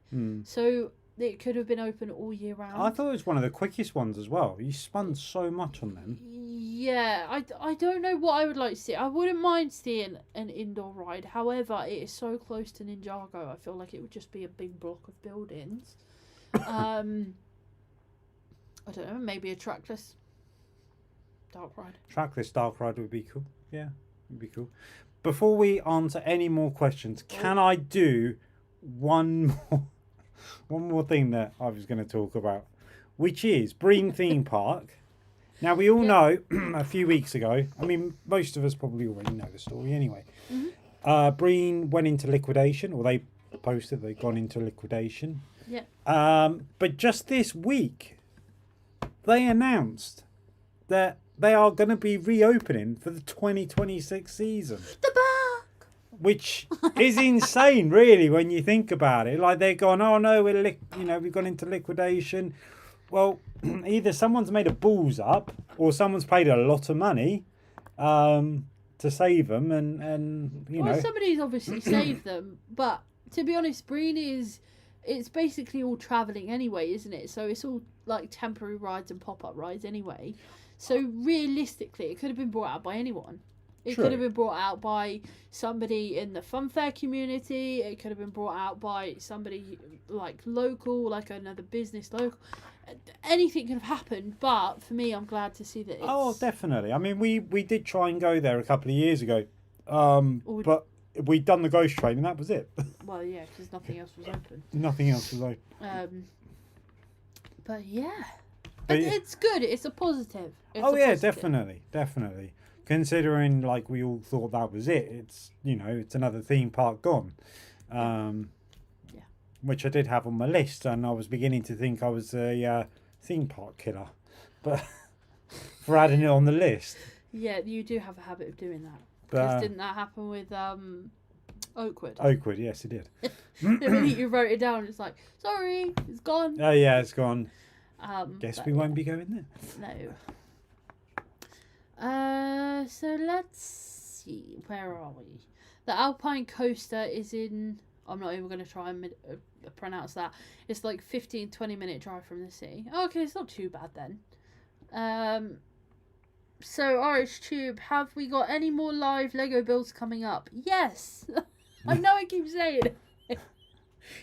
So it could have been open all year round. I thought it was one of the quickest ones as well. You spun so much on them. Yeah, I don't know what I would like to see. I wouldn't mind seeing an indoor ride. However, it is so close to Ninjago, I feel like it would just be a big block of buildings. I don't know, maybe a trackless dark ride. Trackless dark ride would be cool. Yeah, would be cool. Before we answer any more questions, can I do one more thing that I was going to talk about, which is Brean Theme Park. Now, we all know a few weeks ago, I mean, most of us probably already know the story anyway. Brean went into liquidation, or they posted they'd gone into liquidation. Yeah. But just this week, they announced that they are going to be reopening for the 2026 season. The back! Which is insane, really, when you think about it. Like, they're going, oh no, we've gone into liquidation. Well, either someone's made a balls up, or someone's paid a lot of money to save them, and you know. Somebody's obviously saved them, but to be honest, Brean it's basically all travelling anyway, isn't it? So it's all like temporary rides and pop-up rides anyway. So realistically, it could have been brought out by anyone. It could have been brought out by somebody in the funfair community. It could have been brought out by somebody like local, like another business local. Anything could have happened, but for me, I'm glad to see that it's... Oh, definitely. I mean, we did try and go there a couple of years ago, but we'd done the ghost train and that was it. Well, yeah, because nothing else was open. Nothing else was open. But yeah, it's good. It's a positive. Definitely. Considering, like, we all thought that was it. It's, it's another theme park gone. Which I did have on my list, and I was beginning to think I was a theme park killer, but for adding it on the list. Yeah, you do have a habit of doing that. Because didn't that happen with Oakwood? Oakwood, yes, it did. The minute you wrote it down, it's like, sorry, it's gone. Oh yeah, it's gone. Guess we won't be going there. No. So let's see, where are we? The Alpine Coaster is in... I'm not even going to try and pronounce that. It's like 15-20 minute drive from the city. Okay, it's not too bad then. So RH Tube, have we got any more live Lego builds coming up? Yes. I know I keep saying it.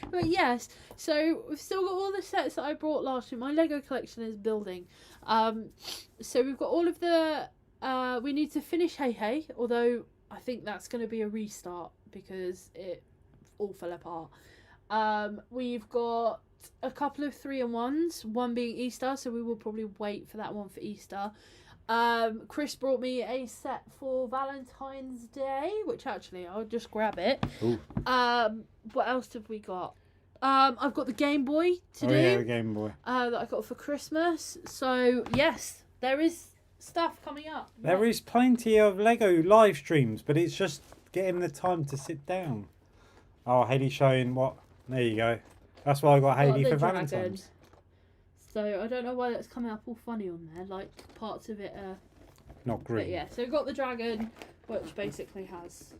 But yes, so we've still got all the sets that I brought last year. My Lego collection is building. So we've got all of the... we need to finish Hey Hey, although I think that's going to be a restart because it all fell apart. We've got a couple of 3-in-1s, one being Easter, so we will probably wait for that one for Easter. Chris brought me a set for Valentine's Day, which actually I'll just grab it. Ooh. What else have we got? I've got the Game Boy to do. Yeah, the Game Boy. That I got for Christmas. So yes, there is stuff coming up. There is plenty of Lego live streams, but it's just getting the time to sit down. Oh, Haley's showing what? There you go. That's why I got Haley for Valentine's. So I don't know why that's coming up all funny on there. Like parts of it are not green. But yeah, so we've got the dragon, which basically has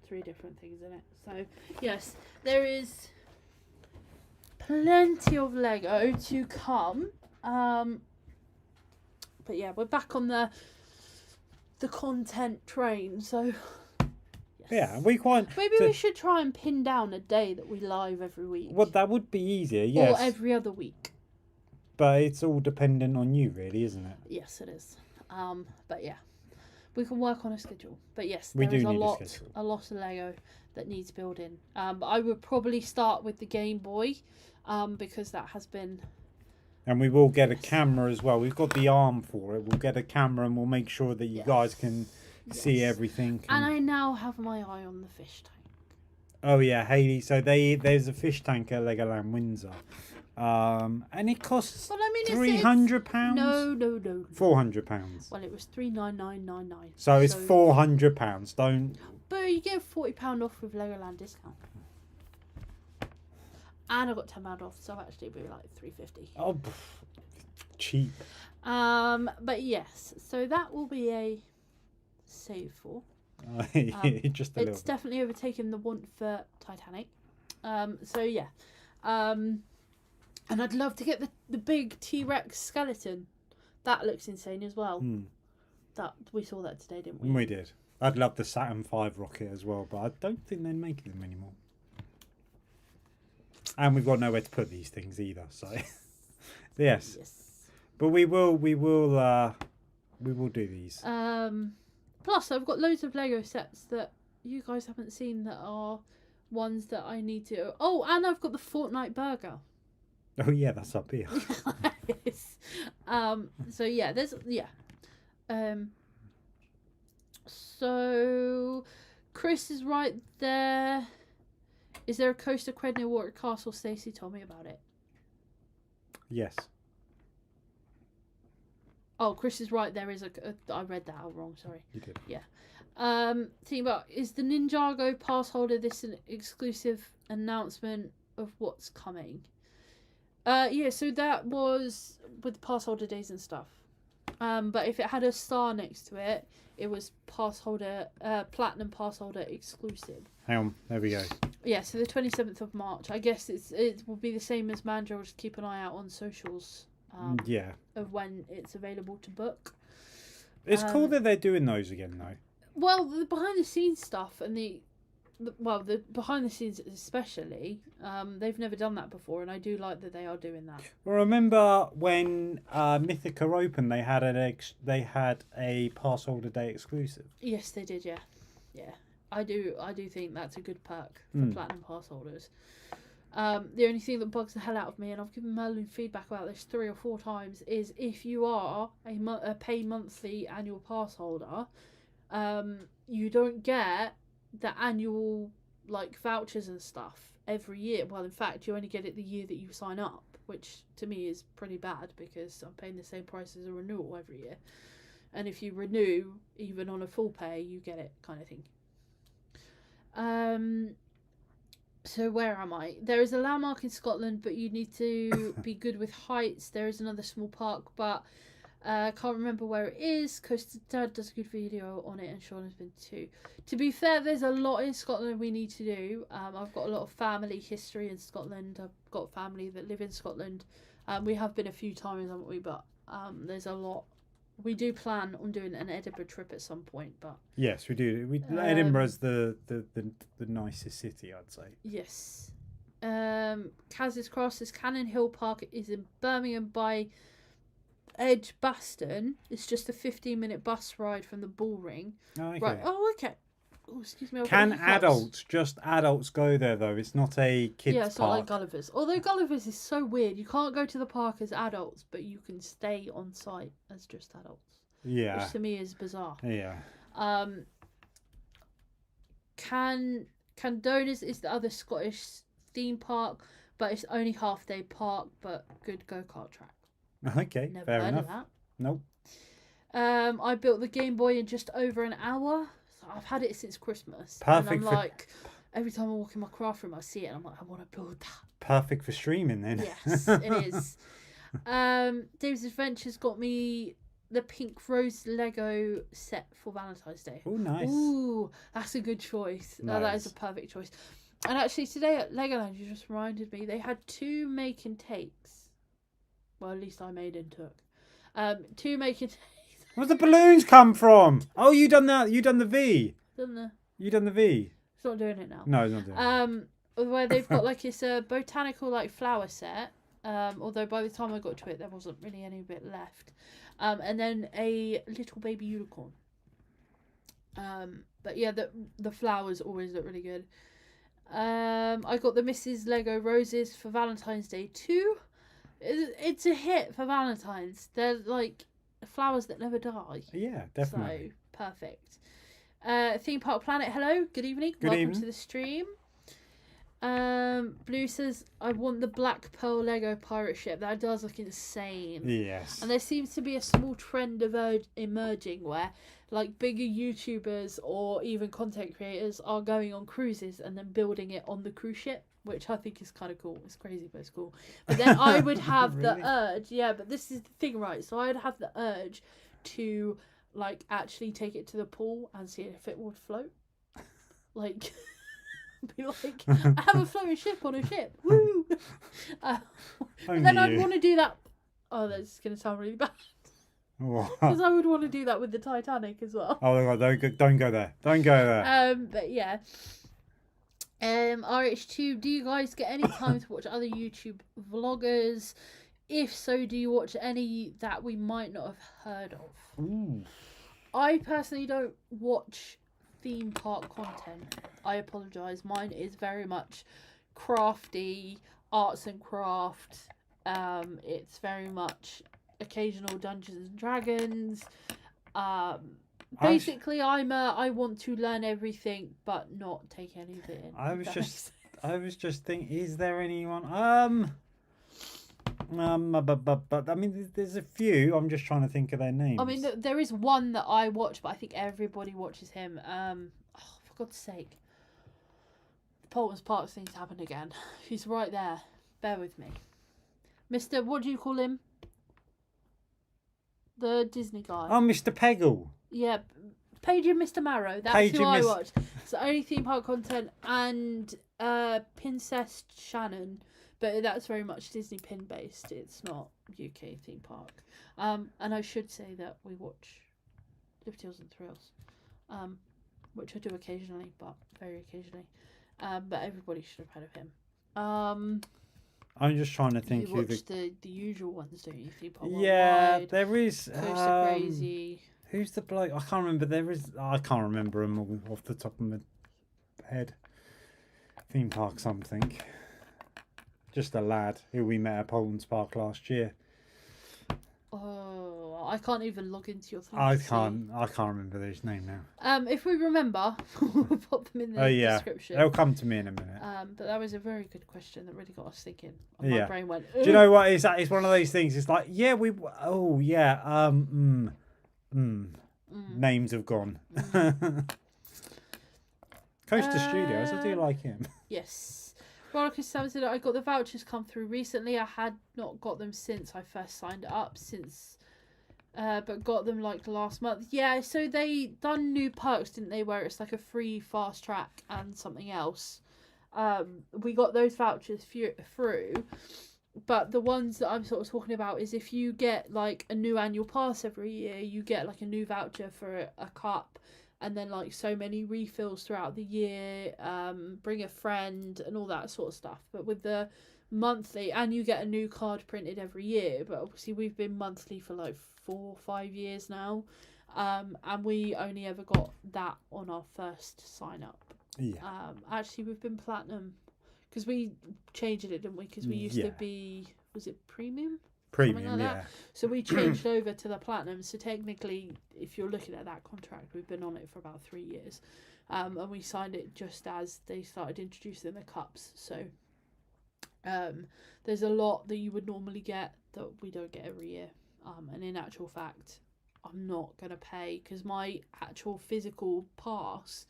3 different things in it. So yes, there is plenty of Lego to come. But yeah, we're back on the content train. So. Yeah, we should try and pin down a day that we live every week. Well, that would be easier, yes. Or every other week. But it's all dependent on you, really, isn't it? Yes, it is. But yeah, we can work on a schedule. But yes, there is a lot of Lego that needs building. But I would probably start with the Game Boy, because that has been... And we will get a camera as well. We've got the arm for it. We'll get a camera and we'll make sure that you guys can... see everything. And I now have my eye on the fish tank. Oh yeah, Haley. So there's a fish tank at Legoland Windsor. And it costs £300. No. £400. Well, it was £399.99. So it's £400. Don't But you get £40 off with Legoland discount. And I got £10 off, so actually it'd be like $3.50. Oh, cheap. But yes, so that will be a save for. Just a little. It's definitely overtaken the want for Titanic. So yeah. And I'd love to get the big T-Rex skeleton. That looks insane as well. That we saw that today, didn't we? We did. I'd love the Saturn V rocket as well, but I don't think they're making them anymore. And we've got nowhere to put these things either, so yes. But we will do these. Plus, I've got loads of Lego sets that you guys haven't seen that are ones that I need to. Oh, and I've got the Fortnite burger. Oh yeah, that's up here. So yeah, so Chris is right there. Is there a coaster cred near Water Castle? Stacey told me about it. Yes. Oh, Chris is right. There is I read that out wrong. Sorry. You did. Yeah. Thinking about, is the Ninjago pass holder this an exclusive announcement of what's coming? Yeah. So that was with pass holder days and stuff. But if it had a star next to it, it was pass holder, platinum pass holder exclusive. Hang on. There we go. Yeah, so the 27th of March. I guess it will be the same as Mandra. Just keep an eye out on socials. Of when it's available to book. It's cool that they're doing those again, though. Well, the behind the scenes stuff and the behind the scenes especially, they've never done that before, and I do like that they are doing that. Well, remember when Mythica opened, they had a pass holder day exclusive. Yes, they did. Yeah. I do think that's a good perk for platinum pass holders. The only thing that bugs the hell out of me, and I've given Merlin feedback about this 3 or 4 times, is if you are a pay monthly annual pass holder, you don't get the annual vouchers and stuff every year. Well, in fact, you only get it the year that you sign up, which to me is pretty bad because I'm paying the same price as a renewal every year. And if you renew, even on a full pay, you get it, kind of thing. So where am I? There is a landmark in Scotland, but you need to be good with heights. There is another small park, but I can't remember where it is. Coaster Dad does a good video on it, and Sean has been too. To be fair, there's a lot in Scotland we need to do. I've got a lot of family history in Scotland. I've got family that live in Scotland. We have been a few times, haven't we? But there's a lot. We do plan on doing an Edinburgh trip at some point, but yes, we do. Edinburgh's the nicest city, I'd say. Yes. Kaz's Cross is Cannon Hill Park is in Birmingham by Edgbaston. It's just a 15-minute bus ride from the Bullring. Oh, okay. Right. Oh, okay. Oh, excuse me. Can just adults go there though? It's not a kids' Yeah, it's park. not like Gulliver's. Although Gulliver's is so weird. You can't go to the park as adults, but you can stay on site as just adults. Yeah. Which to me is bizarre. Yeah. Candona's is the other Scottish theme park, but it's only half-day park, but good go-kart track. Okay, Never fair heard enough. of that. Nope. I built the Game Boy in just over an hour. So I've had it since Christmas. Perfect. And I'm like, every time I walk in my craft room, I see it, and I'm like, I want to build that. Perfect for streaming, then. Yes, it is. Dave's Adventures got me the Pink Rose Lego set for Valentine's Day. Oh, nice. Ooh, that's a good choice. Nice. That is a perfect choice. And actually, today at Legoland, you just reminded me, they had 2 make and takes. Well, at least I made and took. 2 make and takes. Where's the balloons come from? Oh, you done that? You done the V? You done the V? It's not doing it now. No, it's not doing it. Where they've got it's a botanical flower set. Although by the time I got to it, there wasn't really any bit left. And then a little baby unicorn. But yeah, the flowers always look really good. I got the Mrs. Lego roses for Valentine's Day too. It's a hit for Valentine's. They're flowers that never die. Yeah, definitely. So perfect. Theme Park Planet, hello, good evening. Welcome to the stream. Blue says, I want the Black Pearl Lego pirate ship. That does look insane. Yes. And there seems to be a small trend of emerging where like bigger YouTubers or even content creators are going on cruises and then building it on the cruise ship, which I think is kind of cool. It's crazy, but it's cool. But then I would have Really? the urge, but this is the thing, right? So I'd have the urge to like actually take it to the pool and see if it would float. Like, be like, I have a floating ship on a ship. Woo! And then I'd want to do that. Oh, that's going to sound really bad. Because I would want to do that with the Titanic as well. Oh my God, don't go there. Don't go there. But yeah. RH2, do you guys get any time to watch other YouTube vloggers? If so, do you watch any that we might not have heard of? Ooh. I personally don't watch theme park content. I apologise. Mine is very much crafty, arts and craft. It's very much occasional Dungeons and Dragons. Basically, I want to learn everything, but not take any of it in. I was just thinking, is there anyone? But I mean, there's a few. I'm just trying to think of their names. I mean, there is one that I watch, but I think everybody watches him. For God's sake, the POVS Park thing's happened again. He's right there. Bear with me, Mr. What do you call him? The Disney guy. Oh, Mr. Peggle. Yeah, Paige and Mr. Marrow. That's who I watch. It's the only theme park content, and Princess Shannon. But that's very much Disney pin based. It's not UK theme park. And I should say that we watch Liberty Hills and Thrills, which I do occasionally, but very occasionally. But everybody should have heard of him. I'm just trying to think. You watch the usual ones, don't you? Theme park yeah, Worldwide, there is. Coaster Crazy. Who's the bloke? I can't remember. I can't remember them all off the top of my head. Theme park something. Just a lad who we met at POVS Park last year. Oh, I can't even log into your thing. I can't remember his name now. If we remember, we'll put them in the description. They'll come to me in a minute. But that was a very good question that really got us thinking. And my brain went. Do you know what? It's one of those things. It's like, names have gone. Coaster Studios, I do like him. Yes. Rollercoaster Sam said I got the vouchers come through recently. I had not got them since I first signed up, but got them like last month. Yeah, so they done new perks, didn't they? Where it's like a free fast track and something else. We got those vouchers through, but the ones that I'm sort of talking about is if you get like a new annual pass every year, you get like a new voucher for a cup. And then like so many refills throughout the year, bring a friend and all that sort of stuff. But with the monthly, and you get a new card printed every year. But obviously we've been monthly for like 4 or 5 years now. And we only ever got that on our first sign up. Yeah. Actually, we've been platinum because we changed it, didn't we? Because we used to be, was it premium? Premium, that. So we changed over to the platinum. So technically, if you're looking at that contract, we've been on it for about 3 years, and we signed it just as they started introducing the cups. So there's a lot that you would normally get that we don't get every year. And in actual fact, I'm not gonna pay because my actual physical pass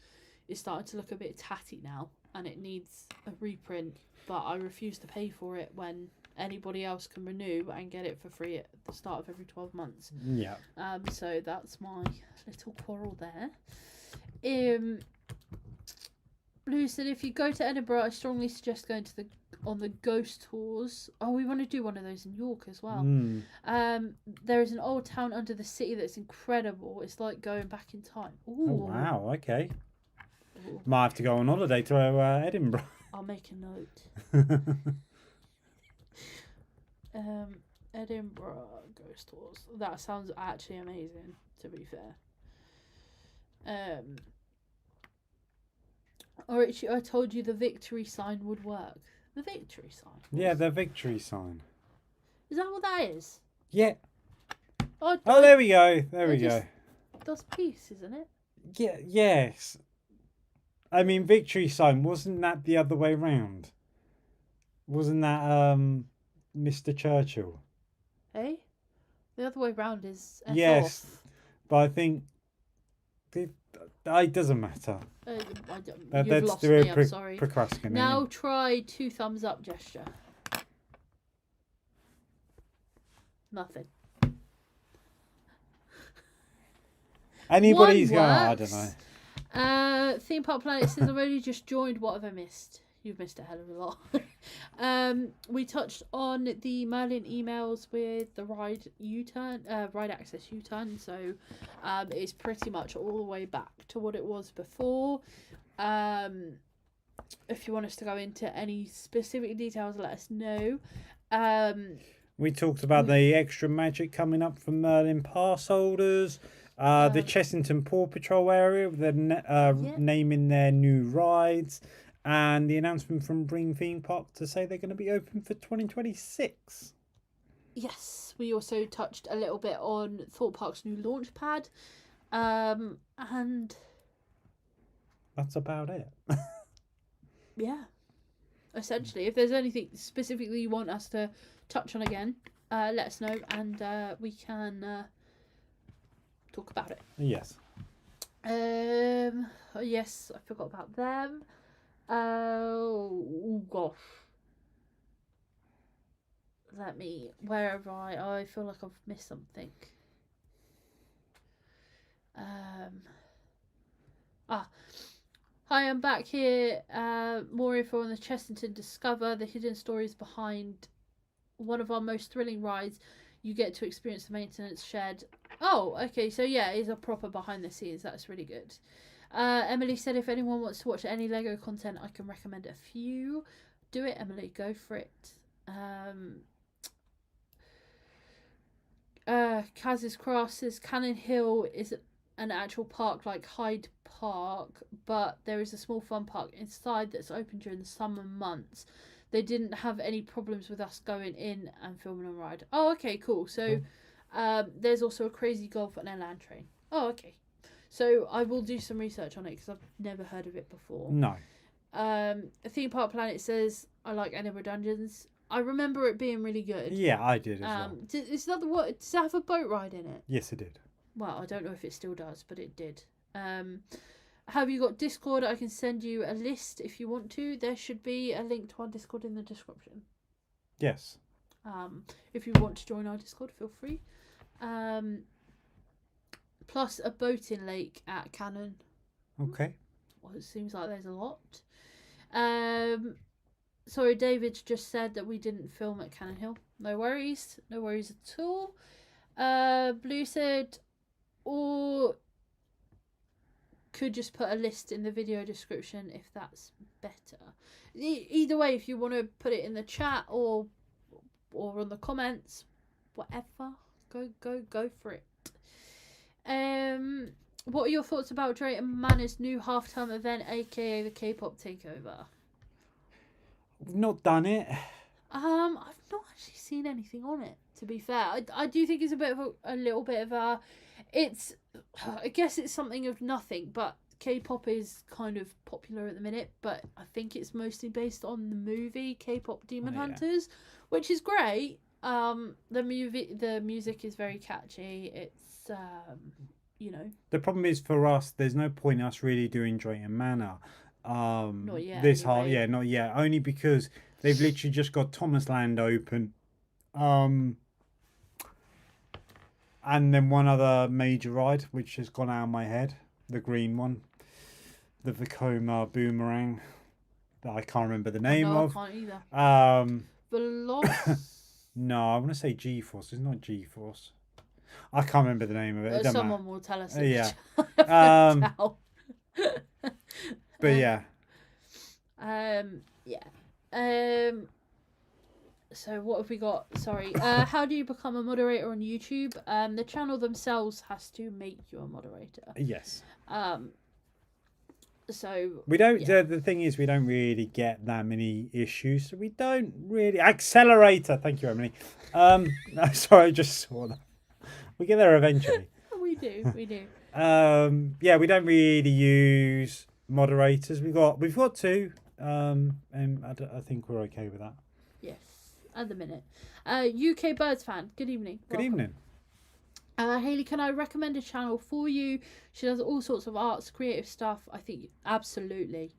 is starting to look a bit tatty now, and it needs a reprint. But I refuse to pay for it when anybody else can renew and get it for free at the start of every 12 months. Yeah. So that's my little quarrel there. Blue said if you go to Edinburgh, I strongly suggest going to on the ghost tours. Oh, we want to do one of those in York as well. There is an old town under the city that's incredible. It's like going back in time. Ooh. Oh wow, okay. Ooh. Might have to go on holiday to Edinburgh. I'll make a note. Edinburgh ghost tours. That sounds actually amazing, to be fair. Or actually, I told you the victory sign would work. The victory sign? Yeah, the victory sign. Is that what that is? Yeah. Oh, there we go. There we go. That's peace, isn't it? Yeah. Yes. I mean, victory sign, wasn't that the other way round? Wasn't that Mr. Churchill? Hey? The other way round is F yes. off. But I think It doesn't matter. You've lost me, I'm sorry. Procrastinating. Now try 2 thumbs up gesture. Nothing. Anybody's going, I don't know. Theme Park Planet says, I've only just joined. What have I missed? You've missed a hell of a lot. We touched on the Merlin emails with the ride U-turn, ride access U-turn. So it's pretty much all the way back to what it was before. If you want us to go into any specific details, let us know. We talked about the extra magic coming up from Merlin pass holders. The Chessington Paw Patrol area, naming their new rides. And the announcement from Brean Theme Park to say they're going to be open for 2026. Yes, we also touched a little bit on Thorpe Park's new launchpad. And that's about it. Yeah. Essentially, if there's anything specifically you want us to touch on again, let us know and we can talk about it. Yes. Yes, I forgot about them. Oh gosh. Where have I feel like I've missed something. Hi, I'm back here. More info on the Chessington Discover, the hidden stories behind one of our most thrilling rides. You get to experience the maintenance shed. Oh, okay, so yeah, it is a proper behind the scenes. That's really good. Emily said if anyone wants to watch any Lego content, I can recommend a few. Do it, Emily. Go for it. Kaz's Cross says Cannon Hill is an actual park like Hyde Park, but there is a small fun park inside that's open during the summer months. They didn't have any problems with us going in and filming on ride. Oh, okay, cool. So there's also a crazy golf and a land train. Oh, okay. So I will do some research on it because I've never heard of it before. No. Theme Park Planet says, I like Edinburgh Dungeons. I remember it being really good. Yeah, I did as well. Does it have a boat ride in it? Yes, it did. Well, I don't know if it still does, but it did. Have you got Discord? I can send you a list if you want to. There should be a link to our Discord in the description. Yes. If you want to join our Discord, feel free. Plus a boating lake at Cannon. Okay. Well, it seems like there's a lot. Sorry, David just said that we didn't film at Cannon Hill. No worries. No worries at all. Blue said, or could just put a list in the video description if that's better. Either way, if you want to put it in the chat or on the comments, whatever, go for it. What are your thoughts about Drayton Manor's new half-term event, aka the K-pop takeover? We've not done it. I've not actually seen anything on it, to be fair. I do think it's a little bit of a, it's, I guess it's something of nothing, but K-pop is kind of popular at the minute, but I think it's mostly based on the movie K-pop Demon Hunters, which is great. The music is very catchy. It's, you know. The problem is for us, there's no point in us really doing Drayton Manor. Not yet. Not yet. Only because they've literally just got Thomas Land open. And then one other major ride, which has gone out of my head. The green one. The Vekoma Boomerang. That I can't remember the name of. I can't either. No, I want to say G-Force. It's not G-Force. I can't remember the name of it. Someone will tell us. Yeah. But yeah. So what have we got? Sorry. How do you become a moderator on YouTube? The channel themselves has to make you a moderator. Yes. So we don't. Yeah. The thing is, we don't really get that many issues. So we don't really accelerator. Thank you, Emily. No, sorry, I just saw that. We get there eventually. We do. Yeah, we don't really use moderators. We've got two. And I think we're okay with that. Yes, at the minute. UK Birds fan. Good evening. Good evening. Hayley, can I recommend a channel for you? She does all sorts of arts, creative stuff. I think absolutely.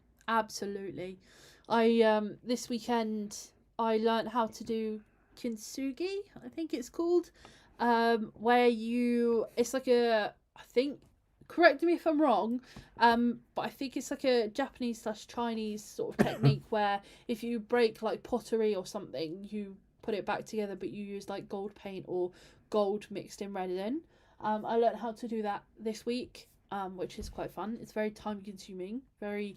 I this weekend I learned how to do kintsugi, I think it's called. Where it's like I think, correct me if I'm wrong, but I think it's like a Japanese/Chinese sort of technique where if you break like pottery or something, you put it back together, but you use like gold paint or gold mixed in resin. I learned how to do that this week, which is quite fun. It's very time consuming, very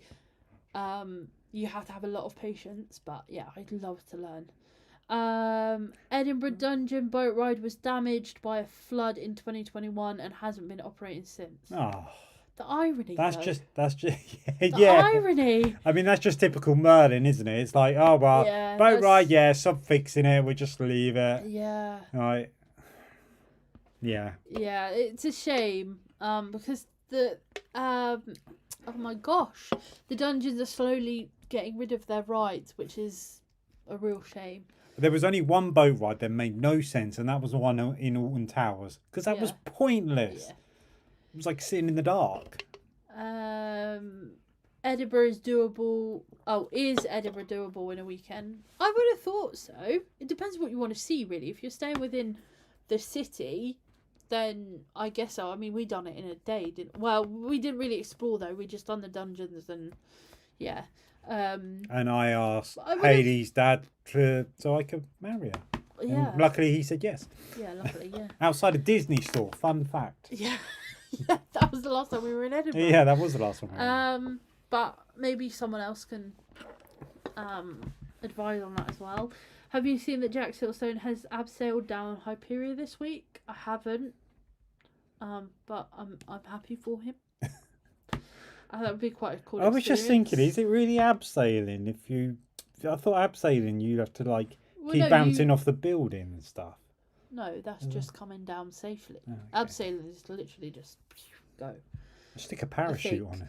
you have to have a lot of patience, but yeah, I'd love to learn. Edinburgh Dungeon boat ride was damaged by a flood in 2021 and hasn't been operating since. Oh, the irony. That's though. just the yeah. irony. I mean, that's just typical Merlin, isn't it? It's like, oh well, Yeah, boat ride, yeah, sub fixing it, we'll just leave it. Yeah. Right. Yeah. Yeah, it's a shame. Because the oh my gosh, the dungeons are slowly getting rid of their rides, which is a real shame. There was only one boat ride that made no sense, and that was the one in Alton Towers, because that was pointless. Yeah. It was like sitting in the dark. Edinburgh is doable. Oh, is Edinburgh doable in a weekend? I would have thought so. It depends what you want to see, really. If you're staying within the city, then I guess so. I mean, we done it in a day, we didn't really explore though. We just done the dungeons and yeah. And I asked Hayley's dad so I could marry her. Yeah. And luckily he said yes. Yeah, luckily, yeah. Outside a Disney store, fun fact. Yeah. Yeah, that was the last time we were in Edinburgh. Yeah, that was the last one. But maybe someone else can advise on that as well. Have you seen that Jack Silverstone has abseiled down Hyperia this week? I haven't. But I'm happy for him. That would be quite a cool experience. I was just thinking, is it really abseiling? I thought abseiling you'd have to keep bouncing off the building and stuff. No, that's just coming down safely. Oh, okay. Abseiling is literally just go. Stick a parachute on it.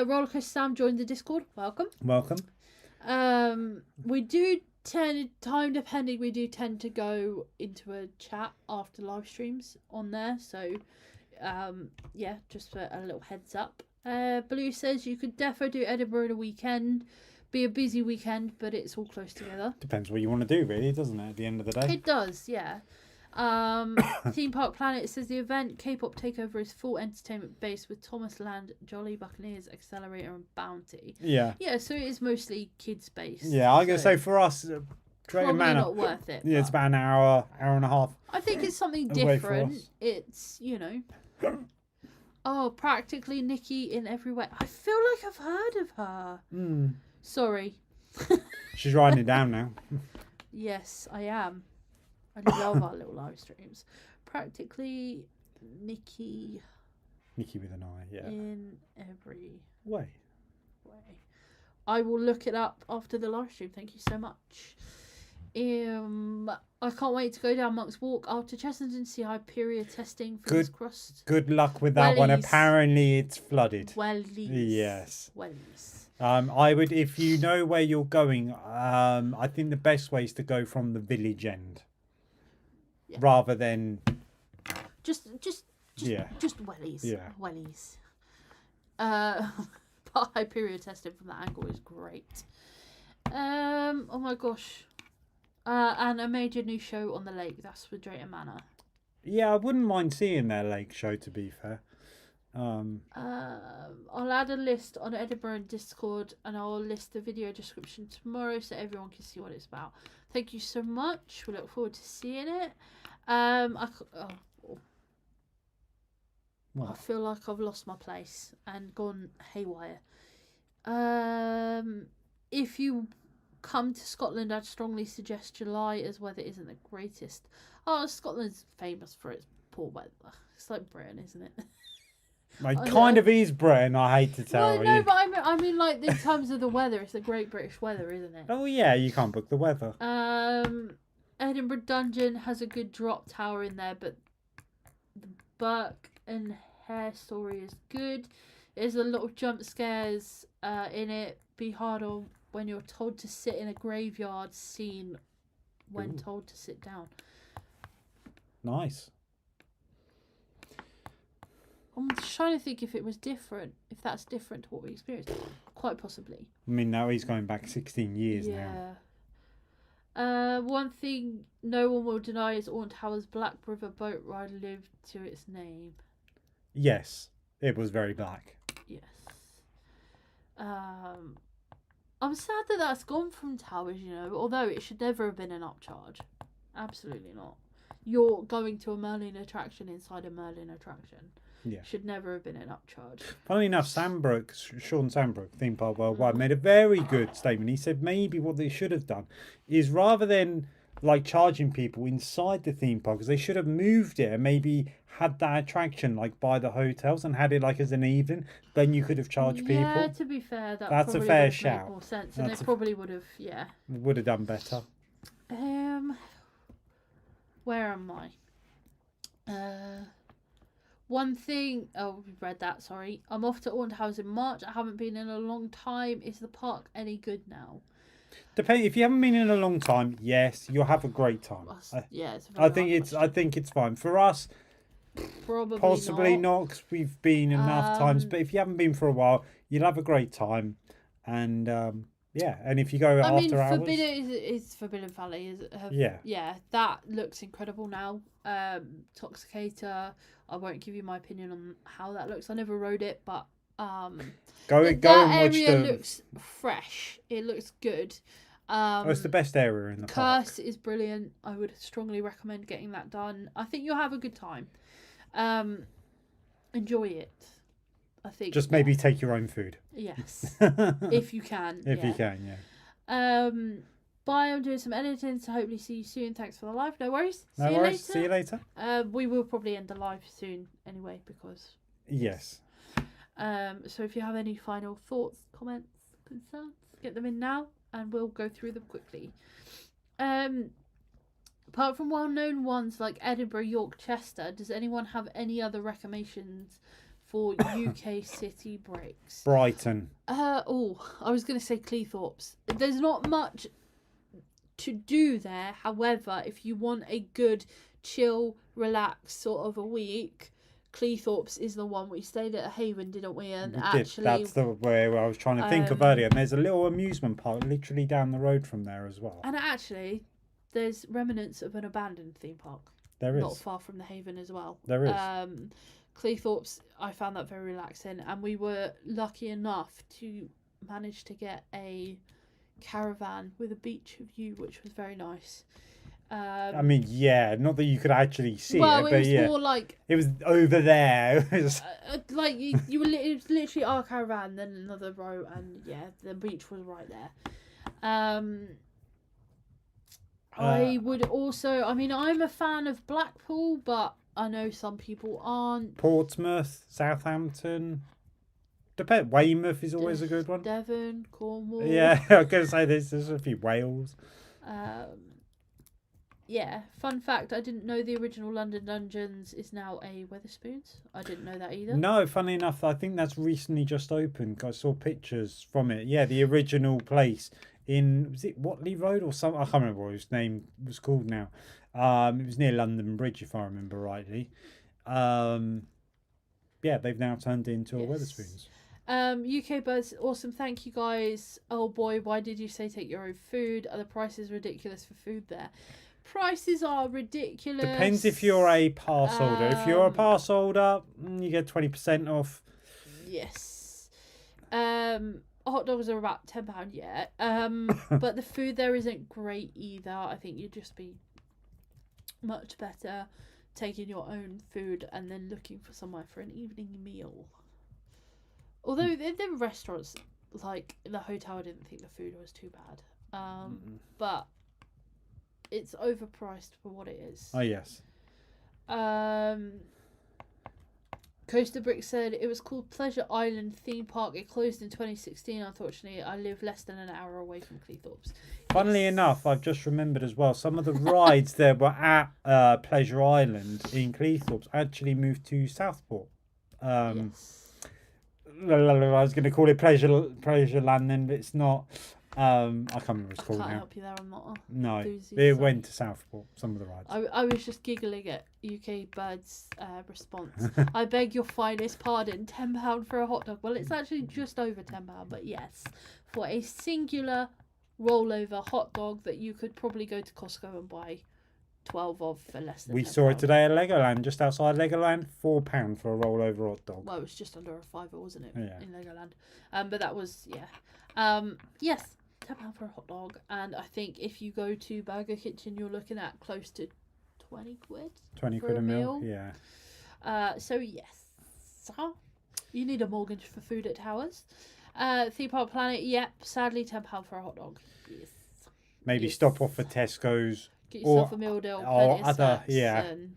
Rollercoaster Sam joined the Discord. Welcome. We do time depending, we do tend to go into a chat after live streams on there. So, yeah, just for a little heads up. Blue says you could defo do Edinburgh in a weekend. Be a busy weekend, but it's all close together. Depends what you want to do, really, doesn't it? At the end of the day, it does. Yeah. Theme Park Planet says the event K-pop Takeover is full entertainment based with Thomas Land, Jolly Buccaneers, Accelerator, and Bounty. Yeah. Yeah, so it is mostly kids based. Yeah, I'm gonna say for us, probably not worth it. Yeah, it's about an hour and a half. I think it's something different. It's oh, practically Nikki in every way. I feel like I've heard of her. Sorry. She's writing it down now. Yes, I am. I love our little live streams. Practically Nikki with an I, yeah. In every way. I will look it up after the live stream. Thank you so much. I can't wait to go down Monk's Walk after Southend-on-sea Hyperia testing. Fingers crossed. Good luck with that one. Apparently it's flooded. Yes. I would, if you know where you're going, I think the best way is to go from the village end. Yeah. Rather than just wellies. Yeah. Wellies. But Hyperia testing from that angle is great. Oh my gosh. And a major new show on the lake. That's with Drayton Manor. Yeah, I wouldn't mind seeing their lake show, to be fair. I'll add a list on Edinburgh and Discord, and I'll list the video description tomorrow so everyone can see what it's about. Thank you so much. We look forward to seeing it. I feel like I've lost my place and gone haywire. If you come to Scotland, I'd strongly suggest July, as weather isn't the greatest. Oh, Scotland's famous for its poor weather. It's like Britain, isn't it? It kind of is Britain, I hate to tell you. No, but I mean, like, in terms of the weather, it's the Great British weather, isn't it? Oh, yeah, you can't book the weather. Edinburgh Dungeon has a good drop tower in there, but the Burke and Hare story is good. There's a lot of jump scares in it. Be hard on when you're told to sit in a graveyard scene when told to sit down. Nice. I'm trying to think if it was different, if that's different to what we experienced. Quite possibly. I mean, now he's going back 16 years now. One thing no one will deny is Alton Towers Black River boat ride lived to its name. Yes, it was very black. Yes. I'm sad that that's gone from Towers, you know, although it should never have been an upcharge. Absolutely not. You're going to a Merlin attraction inside a Merlin attraction. Yeah. Should never have been an upcharge. Funnily enough, Sean Sandbrook, Theme Park Worldwide, made a very good statement. He said maybe what they should have done is rather than like charging people inside the theme park, because they should have moved it and maybe had that attraction like by the hotels and had it like as an evening. Then you could have charged people. Yeah, to be fair, that's a fair shout. Made more sense, and they probably would have. Yeah, would have done better. Where am I? One thing, we've read that, sorry. I'm off to Alton Towers in March. I haven't been in a long time. Is the park any good now? Depending, if you haven't been in a long time, yes, you'll have a great time. Yeah, I think it's fine. For us, probably possibly not, because we've been enough times. But if you haven't been for a while, you'll have a great time. And yeah, and if you go after hours, Forbidden Valley. Yeah, that looks incredible now. Toxicator. I won't give you my opinion on how that looks. I never rode it, but go and watch area looks fresh. It looks good. It's the best area in the park. Curse is brilliant. I would strongly recommend getting that done. I think you'll have a good time. Enjoy it. I think just maybe take your own food. Yes, if you can. If you can, yeah. Bye. I'm doing some editing, so hopefully see you soon. Thanks for the live. No worries. See you later. We will probably end the live soon anyway because. Yes. So if you have any final thoughts, comments, concerns, get them in now, and we'll go through them quickly. Apart from well-known ones like Edinburgh, York, Chester, does anyone have any other recommendations for UK city breaks? Brighton. I was going to say Cleethorpes. There's not much to do there. However, if you want a good, chill, relax sort of a week, Cleethorpes is the one. We stayed at a Haven, didn't we? And actually, that's the way I was trying to think of earlier. And there's a little amusement park literally down the road from there as well. And actually, there's remnants of an abandoned theme park. There is. Not far from the Haven as well. There is. Cleethorpes, I found that very relaxing, and we were lucky enough to manage to get a caravan with a beach view, which was very nice. I mean, yeah, not that you could actually see it, but was more like it was over there. It was like you were it was literally our caravan, then another row, and yeah, the beach was right there. I would also, I mean, I'm a fan of Blackpool, but I know some people aren't. Portsmouth, Southampton. Weymouth is always a good one. Devon, Cornwall. Yeah, I was going to say there's a few Wales. Yeah, fun fact, I didn't know the original London Dungeons is now a Wetherspoons. I didn't know that either. No, funny enough, I think that's recently just opened. I saw pictures from it. Yeah, the original place in, was it Watley Road or something? I can't remember what his name was called now. It was near London Bridge, if I remember rightly. Yeah, they've now turned it into a Wetherspoons. UK Buzz, awesome. Thank you guys. Oh boy, why did you say take your own food? Are the prices ridiculous for food there? Prices are ridiculous. Depends if you're a pass holder. If you're a pass holder, you get 20% off. Yes. Hot dogs are about £10, yeah. But the food there isn't great either. I think you'd just be much better taking your own food and then looking for somewhere for an evening meal. Although the restaurants, like the hotel, I didn't think the food was too bad. But it's overpriced for what it is. Oh, yes. Coaster Brick said it was called Pleasure Island Theme Park. It closed in 2016. Unfortunately, I live less than an hour away from Cleethorpes. Funnily enough, I've just remembered as well, some of the rides that were at Pleasure Island in Cleethorpes actually moved to Southport. Yes. I was going to call it Pleasure Land, then, but it's not. I can't remember what it's I called can't now. help you there. I'm not. No, enthusiast, it sorry. went to Southport. Some of the rides. I was just giggling at UK Bird's response. I beg your finest pardon. £10 for a hot dog. Well, it's actually just over £10, but yes, for a singular rollover hot dog that you could probably go to Costco and buy 12 of for less than. We £10. saw it today at Legoland, just outside Legoland. £4 for a rollover hot dog. Well, it was just under a fiver, wasn't it? Yeah. In Legoland. But that was yes. £10 for a hot dog, and I think if you go to Burger Kitchen, you're looking at close to 20 quid. 20 quid a meal. Yeah. So yes, you need a mortgage for food at Towers. Theme Park Planet. Yep. Sadly, £10 for a hot dog. Yes. Maybe Yes. stop off at Tesco's. Get yourself a meal deal. or Plenty of other, snacks, yeah. And,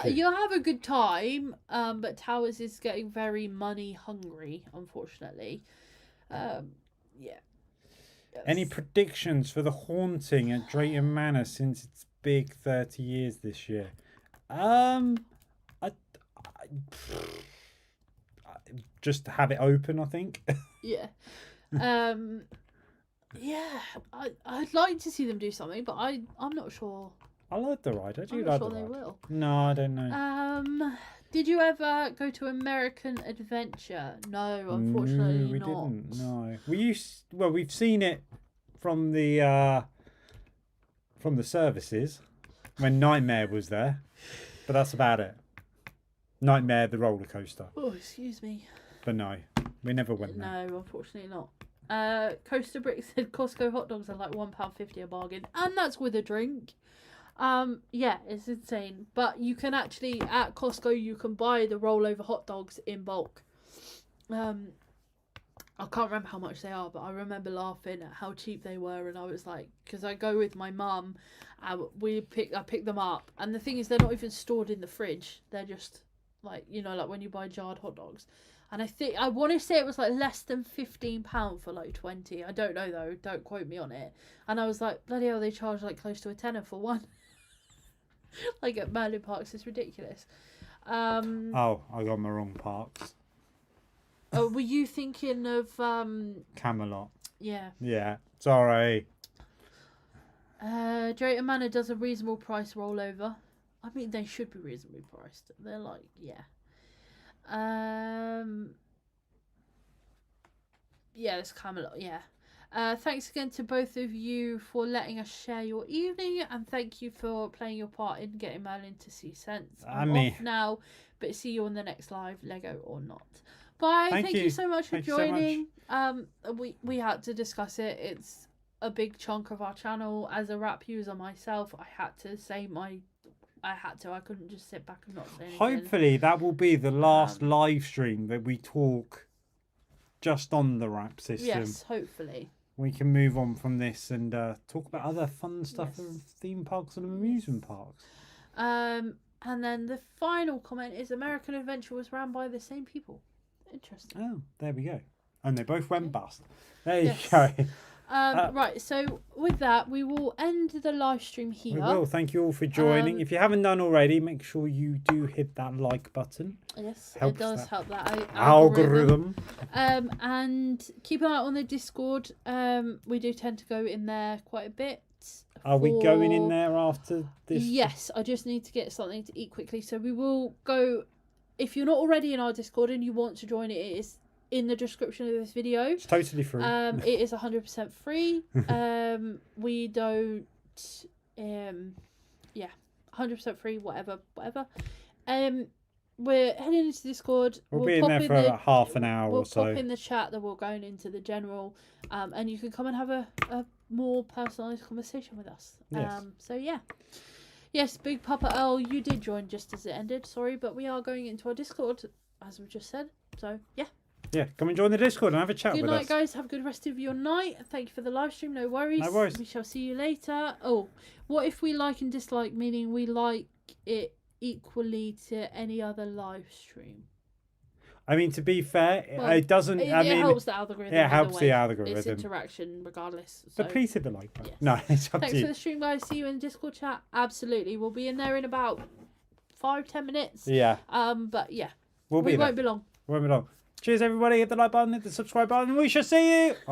you'll have a good time. But Towers is getting very money hungry, unfortunately. Yeah. Any predictions for the haunting at Drayton Manor since its big 30 years this year? Just have it open, I think. Yeah. Yeah. I'd like to see them do something, but I'm not sure. I like the ride. I do I'm like not sure the they ride. will. No, I don't know. Did you ever go to American Adventure? No, unfortunately we not. didn't. No, we've seen it from the services when Nightmare was there, but that's about it. Nightmare, the roller coaster. Oh, excuse me. But no, we never went there. No, unfortunately not. Coaster Brick said Costco hot dogs are like £1.50 a bargain, and that's with a drink. Yeah, it's insane. But you can actually at Costco you can buy the rollover hot dogs in bulk. I can't remember how much they are, but I remember laughing at how cheap they were, and I was like, because I go with my mum, I pick them up, and the thing is they're not even stored in the fridge. They're just like, you know, like when you buy jarred hot dogs. And I want to say it was like less than £15 for like 20. I don't know though. Don't quote me on it. And I was like, bloody hell, they charge like close to a tenner for one. Like at Merlin Parks, it's ridiculous. Oh, I got my wrong parks. Oh, were you thinking of Camelot. Yeah. Yeah. Sorry. Drayton Manor does a reasonable price rollover. I mean, they should be reasonably priced. They're like, yeah. Yeah, it's Camelot. Yeah. Thanks again to both of you for letting us share your evening, and thank you for playing your part in getting Merlin to see sense. I'm off now, but see you on the next live, Lego or not. Bye. Thank you so much for joining. We had to discuss it. It's a big chunk of our channel. As a rap user myself, I had to say I couldn't just sit back and not say anything. Hopefully that will be the last live stream that we talk just on the rap system. Yes, hopefully. We can move on from this and talk about other fun stuff of theme parks and amusement parks. And then the final comment is American Adventure was ran by the same people. Interesting. Oh, there we go. And they both went bust. There you go. Right, so with that, we will end the live stream here. We will. Thank you all for joining. If you haven't done already, make sure you do hit that like button. Yes, Helps it does help that algorithm. And keep an eye on the Discord. We do tend to go in there quite a bit. Are we going in there after this? Yes, I just need to get something to eat quickly. So we will go. If you're not already in our Discord and you want to join it, it is in the description of this video. It's totally free. It is 100% free. We don't 100% free, whatever. We're heading into Discord. We'll be in there for about half an hour or so. We'll pop in the chat that we're going into the general, and you can come and have a more personalised conversation with us. Yes. So yeah. Yes, Big Papa Earl, you did join just as it ended. Sorry, but we are going into our Discord, as we've just said. So yeah. Yeah, come and join the Discord and have a chat with us. Good night, guys. Have a good rest of your night. Thank you for the live stream. No worries. No worries. We shall see you later. Oh, what if we like and dislike, meaning we like it equally to any other live stream? I mean, to be fair, Well, it doesn't. It I mean, helps the algorithm. Yeah, it helps the It's algorithm. interaction regardless. So. But please hit the like button. Yes. No, it's up Thanks to you. for the stream, guys. See you in Discord chat. Absolutely. We'll be in there in about 5-10 minutes. Yeah. But yeah. We won't be long. We won't be long. Cheers, everybody. Hit the like button, hit the subscribe button. We shall see you on